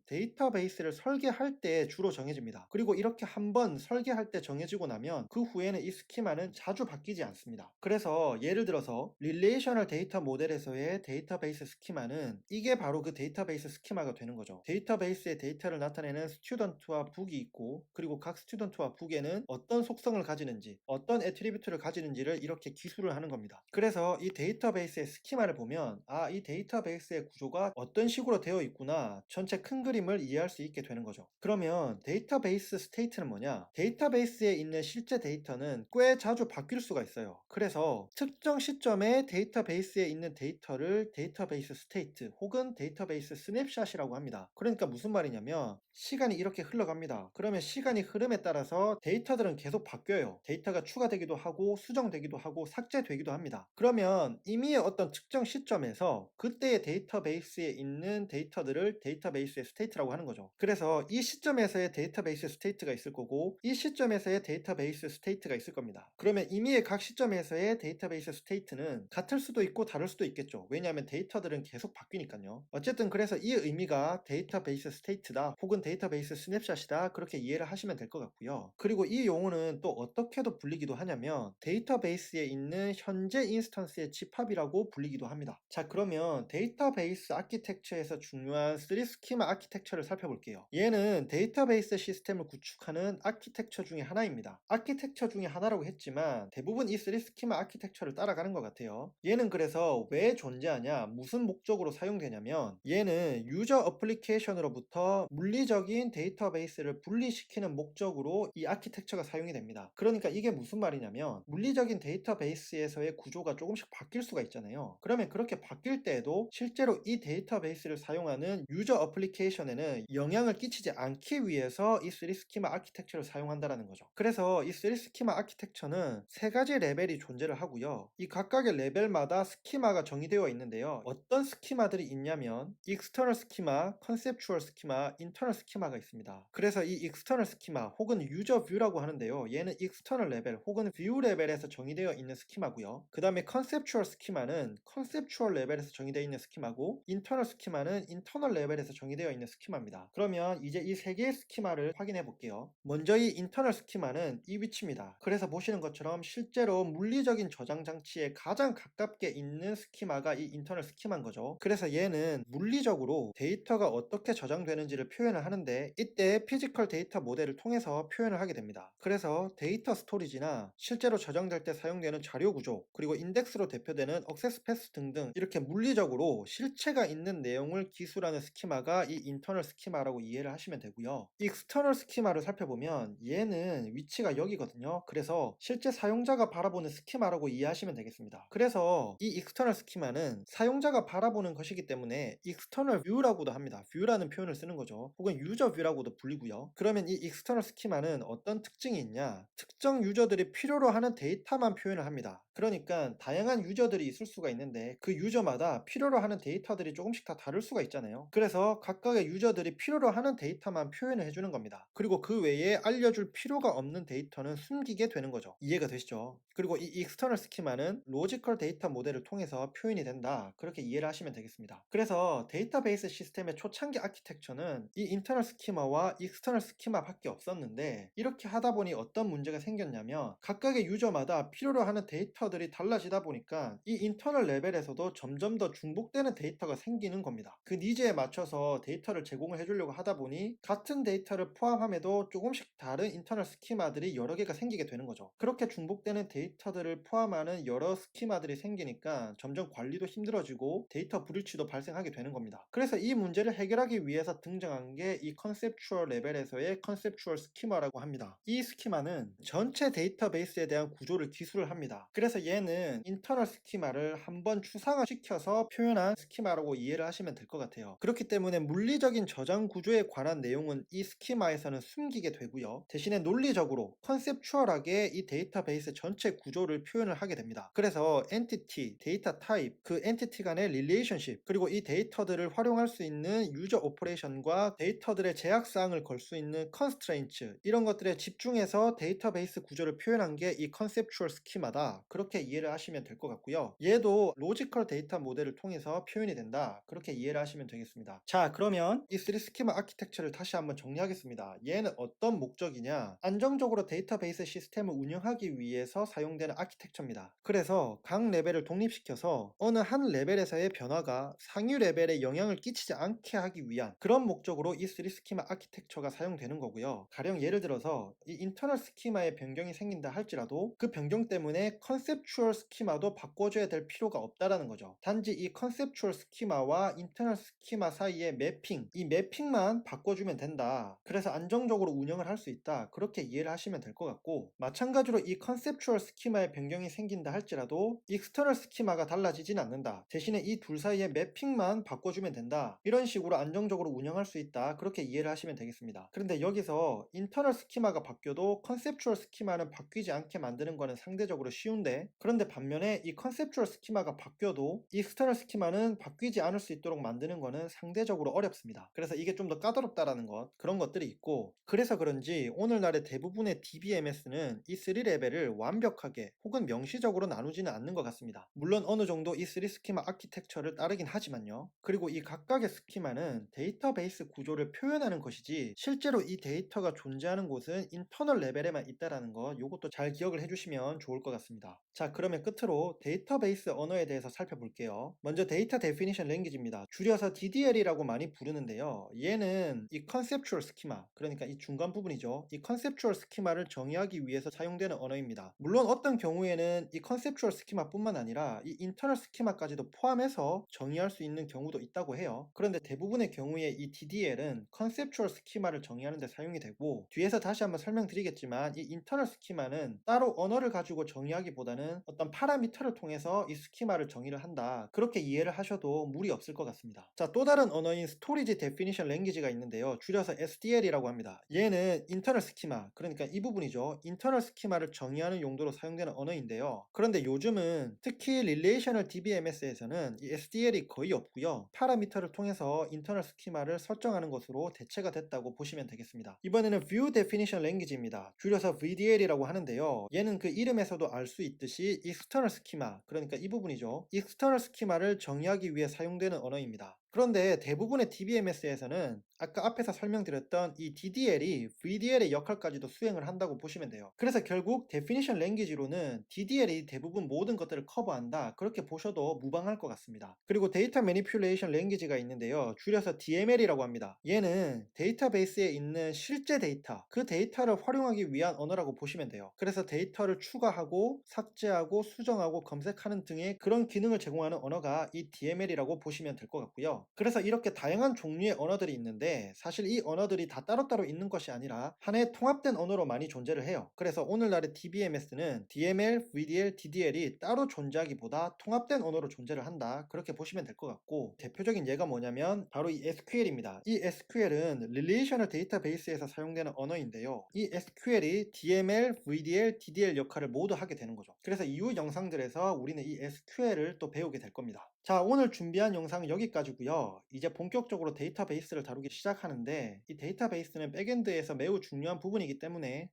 데이터베이스를 설계할 때 주로 정해집니다. 그리고 이렇게 한번 설계할 때 정해지고 나면 그 후에는 이 스키마는 자주 바뀌지 않습니다. 그래서 예를 들어서 릴레이셔널 데이터 모델에서의 데이터베이스 스키마는 이게 바로 그 데이터베이스 스키마가 되는 거죠. 데이터베이스의 데이터를 나타내는 스튜던트와 북이 있고, 그리고 각 스튜던트와 북에는 어떤 속성을 가지는지, 어떤 애트리뷰트를 가지는지를 이렇게 기술을 하는 겁니다. 그래서 이 데이터베이스의 스키마를 보면 이 데이터베이스의 구조가 어떤 식으로 되어 있구나, 전체 큰 그림을 이해할 수 있게 되는 거죠. 그러면 데이터베이스 스테이트는 뭐냐? 데이터베이스에 있는 실제 데이터는 꽤 자주 바뀔 수가 있어요. 그래서 특정 시점에 데이터베이스에 있는 데이터를 데이터베이스 스테이트 혹은 데이터베이스 스냅샷이라고 합니다. 그러니까 무슨 말이냐면 시간이 이렇게 흘러갑니다. 그러면 시간이 흐름에 따라서 데이터들은 계속 바뀌어요. 데이터가 추가되기도 하고 수정되기도 하고 삭제되기도 합니다. 그러면 이미 어떤 특정 시점에서 그때의 데이터베이스에 있는 데이터들을 데이터베이스의 스테이트라고 하는 거죠. 그래서 이 시점에서의 데이터베이스 스테이트가 있을 거고 이 시점에서의 데이터베이스 스테이트가 있을 겁니다. 그러면 이미의 각 시점에서의 데이터베이스 스테이트는 같을 수도 있고 다를 수도 있겠죠. 왜냐하면 데이터들은 계속 바뀌니까요. 어쨌든 그래서 이 의미가 데이터베이스 스테이트다 혹은 데이터베이스 스냅샷이다 그렇게 이해를 하시면 될 것 같고요. 그리고 이 용어는 또 어떻게도 불리기도 하냐면 데이터베이스에 있는 현재 인스턴스의 집합이라고 불리기도 합니다. 자, 그러면 데이터베이스 아키텍처에서 중요한 3 스키마 아키텍처를 살펴볼게요. 얘는 데이터베이스 시스템을 구축하는 아키텍처 중에 하나입니다. 아키텍처 중에 하나라고 했지만 대부분 이 3 스키마 아키텍처를 따라가는 것 같아요. 얘는 그래서 왜 존재하냐, 무슨 목적으로 사용되냐면 얘는 유저 어플리케이션으로부터 물리적인 데이터베이스를 분리시키는 목적으로 이 아키텍처가 사용이 됩니다. 그러니까 이게 무슨 말이냐면 물리적인 데이터베이스에서의 구조가 조금씩 바뀔 수가 있잖아요. 그러면 그렇게 바뀔 때에도 실제로 이 데이터베이스를 사용하는 유저 어플리케이션에는 영향을 끼치지 않기 위해서 이 3 스키마 아키텍처를 사용한다는 거죠. 그래서 이 3 스키마 아키텍처는 세 가지 레벨이 존재를 하고요. 이 각각의 레벨마다 스키마가 정의되어 있는데요. 어떤 스키마들이 있냐면 익스터널 스키마, 컨셉추얼 스키마, 인터널 스키마가 있습니다. 그래서 이 익스터널 스키마 혹은 유저 뷰라고 하는데요. 얘는 익스터널 레벨 혹은 뷰 레벨에서 정의되어 있는 스키마고요. 그 다음에 컨셉추얼 스키마는 컨셉추얼 레벨에서 정의되어 있는 스키마고 인터널 스키마는 인터널 레벨에서 정의되어 있는 스키마입니다. 그러면 이제 이 세 개의 스키마를 확인해 볼게요. 먼저 이 인터널 스키마는 이 위치입니다. 그래서 보시는 것처럼 실제로 물리적인 저장 장치에 가장 가깝게 있는 스키마가 이 인터널 스키마인 거죠. 그래서 얘는 물리적으로 데이터가 어떻게 저장되는지를 표현을 하는데 이때 피지컬 데이터 모델을 통해서 표현을 하게 됩니다. 그래서 데이터 스토리지나 실제로 저장될 때 사용되는 자료 구조 그리고 인덱스로 대표되는 액세스 패스 등등 이렇게 물리적으로 실체가 있는 내용을 기술하는 스키마가 이 인터널 스키마라고 이해를 하시면 되고요. 익스터널 스키마를 살펴보면 얘는 위치가 여기거든요. 그래서 실제 사용자가 바라보는 스키마라고 이해하시면 되겠습니다. 그래서 이 익스터널 스키마는 사용자가 바라보는 것이기 때문에 익스터널 뷰라고도 합니다. 뷰라는 표현을 쓰는 거죠. 혹은 유저 뷰라고도 불리고요. 그러면 이 익스터널 스키마는 어떤 특징이 있냐? 특정 유저들이 필요로 하는 데이터만 표현을 합니다. 그러니까 다양한 유저들이 있을 수가 있는데 그 유저마다 필요로 하는 데이터들이 조금씩 다 다를 수가 있잖아요. 그래서 각각의 유저들이 필요로 하는 데이터만 표현을 해주는 겁니다. 그리고 그 외에 알려줄 필요가 없는 데이터는 숨기게 되는 거죠. 이해가 되시죠? 그리고 이 익스터널 스키마는 로지컬 데이터 모델을 통해서 표현이 된다. 그렇게 이해를 하시면 되겠습니다. 그래서 데이터베이스 시스템의 초창기 아키텍처는 이 인터널 스키마와 익스터널 스키마밖에 없었는데 이렇게 하다 보니 어떤 문제가 생겼냐면 각각의 유저마다 필요로 하는 데이터들이 달라지다 보니까 이 인터널 레벨에서도 점점 더 중복되는 데이터가 생기는 겁니다. 그 니즈에 맞춰서 데이터를 제공을 해주려고 하다 보니 같은 데이터를 포함함에도 조금씩 다른 인터널 스키마들이 여러 개가 생기게 되는 거죠. 그렇게 중복되는 데이터들을 포함하는 여러 스키마들이 생기니까 점점 관리도 힘들어지고 데이터 불일치도 발생하게 되는 겁니다. 그래서 이 문제를 해결하기 위해서 등장한 게 이 컨셉추얼 레벨에서의 컨셉추얼 스키마라고 합니다. 이 스키마는 전체 데이터베이스에 대한 구조를 기술을 합니다. 그래서 얘는 인터널 스키마를 한번 추상화시켜서 표현한 스키마라고 이해를 하시면 될 것 같아요. 그렇기 때문에 물리적인 저장 구조에 관한 내용은 이 스키마에서는 숨기게 되고요. 대신에 논리적으로 컨셉추얼하게 이 데이터베이스 전체 구조를 표현을 하게 됩니다. 그래서 엔티티, 데이터 타입, 그 엔티티 간의 릴레이션십, 그리고 이 데이터들을 활용할 수 있는 유저 오퍼레이션과 데이터들의 제약사항을 걸 수 있는 컨스트레인츠, 이런 것들에 집중해서 데이터베이스 구조를 표현한 게 이 컨셉추얼 스키마다. 그렇게 이해를 하시면 될 것 같고요. 얘도 로지컬 데이터 모델을 통해서 표현이 된다. 그렇게 이해를 하시면 되겠습니다. 자, 그러면 이 3 스키마 아키텍처를 다시 한번 정리하겠습니다. 얘는 어떤 목적이냐? 안정적으로 데이터베이스 시스템을 운영하기 위해서 사용되는 아키텍처입니다. 그래서 각 레벨을 독립시켜서 어느 한 레벨에서의 변화가 상위 레벨에 영향을 끼치지 않게 하기 위한 그런 목적으로 이 3 스키마 아키텍처가 사용되는 거고요. 가령 예를 들어서 이 인터널 스키마의 변경이 생긴다 할지라도 그 변경 때문에 컨셉추얼 스키마도 바꿔줘야 될 필요가 없다라는 거죠. 단지 이 컨셉추얼 스키마와 인터널 스키마 사이에 사이의 매핑, 이 매핑만 바꿔주면 된다. 그래서 안정적으로 운영을 할 수 있다. 그렇게 이해를 하시면 될 것 같고, 마찬가지로 이 컨셉추얼 스키마의 변경이 생긴다 할지라도 익스터널 스키마가 달라지진 않는다. 대신에 이 둘 사이의 매핑만 바꿔주면 된다. 이런 식으로 안정적으로 운영할 수 있다. 그렇게 이해를 하시면 되겠습니다. 그런데 여기서 인터널 스키마가 바뀌어도 컨셉추얼 스키마는 바뀌지 않게 만드는 거는 상대적으로 쉬운데, 그런데 반면에 이 컨셉추얼 스키마가 바뀌어도 익스터널 스키마는 바뀌지 않을 수 있도록 만드는 거는 상대적으로 어렵습니다. 그래서 이게 좀 더 까다롭다라는 것, 그런 것들이 있고, 그래서 그런지 오늘날의 대부분의 DBMS는 이 3레벨을 완벽하게 혹은 명시적으로 나누지는 않는 것 같습니다. 물론 어느 정도 이 3스키마 아키텍처를 따르긴 하지만요. 그리고 이 각각의 스키마는 데이터베이스 구조를 표현하는 것이지 실제로 이 데이터가 존재하는 곳은 인터널 레벨에만 있다라는 거, 요것도 잘 기억을 해주시면 좋을 것 같습니다. 자, 그러면 끝으로 데이터베이스 언어에 대해서 살펴볼게요. 먼저 데이터 데피니션 랭귀지입니다. 줄여서 DDL이라고 많이 부르는데요. 얘는 이 컨셉추얼 스키마, 그러니까 이 중간 부분이죠. 이 컨셉추얼 스키마를 정의하기 위해서 사용되는 언어입니다. 물론 어떤 경우에는 이 컨셉추얼 스키마뿐만 아니라 이 인터널 스키마까지도 포함해서 정의할 수 있는 경우도 있다고 해요. 그런데 대부분의 경우에 이 DDL은 컨셉추얼 스키마를 정의하는 데 사용이 되고, 뒤에서 다시 한번 설명드리겠지만 이 인터널 스키마는 따로 언어를 가지고 정의하기보다는 어떤 파라미터를 통해서 이 스키마를 정의를 한다. 그렇게 이해를 하셔도 무리 없을 것 같습니다. 자, 또 다른 언어인 스토리지 데피니션 랭귀지가 있는데요. 줄여서 SDL이라고 합니다. 얘는 인터널 스키마, 그러니까 이 부분이죠. 인터널 스키마를 정의하는 용도로 사용되는 언어인데요. 그런데 요즘은 특히 릴레이셔널 DBMS에서는 이 SDL이 거의 없고요. 파라미터를 통해서 인터널 스키마를 설정하는 것으로 대체가 됐다고 보시면 되겠습니다. 이번에는 View Definition Language입니다. 줄여서 VDL이라고 하는데요. 얘는 그 이름에서도 알 수 있듯이 External Schema, 그러니까 이 부분이죠. External Schema를 정의하기 위해 사용되는 언어입니다. 그런데 대부분의 DBMS에서는 아까 앞에서 설명드렸던 이 DDL이 VDL의 역할까지도 수행을 한다고 보시면 돼요. 그래서 결국 데피니션 랭귀지로는 DDL이 대부분 모든 것들을 커버한다, 그렇게 보셔도 무방할 것 같습니다. 그리고 데이터 매니퓰레이션 랭귀지가 있는데요. 줄여서 DML이라고 합니다. 얘는 데이터베이스에 있는 실제 데이터, 그 데이터를 활용하기 위한 언어라고 보시면 돼요. 그래서 데이터를 추가하고 삭제하고 수정하고 검색하는 등의 그런 기능을 제공하는 언어가 이 DML이라고 보시면 될 것 같고요. 그래서 이렇게 다양한 종류의 언어들이 있는데, 사실 이 언어들이 다 따로따로 있는 것이 아니라 하나의 통합된 언어로 많이 존재를 해요. 그래서 오늘날의 DBMS는 DML, VDL, DDL이 따로 존재하기보다 통합된 언어로 존재를 한다, 그렇게 보시면 될 것 같고, 대표적인 예가 뭐냐면 바로 이 SQL입니다. 이 SQL은 릴레이셔널 데이터베이스에서 사용되는 언어인데요. 이 SQL이 DML, VDL, DDL 역할을 모두 하게 되는 거죠. 그래서 이후 영상들에서 우리는 이 SQL을 또 배우게 될 겁니다. 자, 오늘 준비한 영상은 여기까지고요. 이제 본격적으로 데이터베이스를 다루기 시작하는데, 이 데이터베이스는 백엔드에서 매우 중요한 부분이기 때문에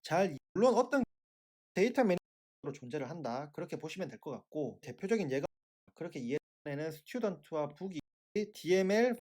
물론 어떤 데이터 매니저로 존재를 한다, 그렇게 보시면 될 것 같고, 대표적인 예가 그렇게 이해하는 스튜던트와 북이 DML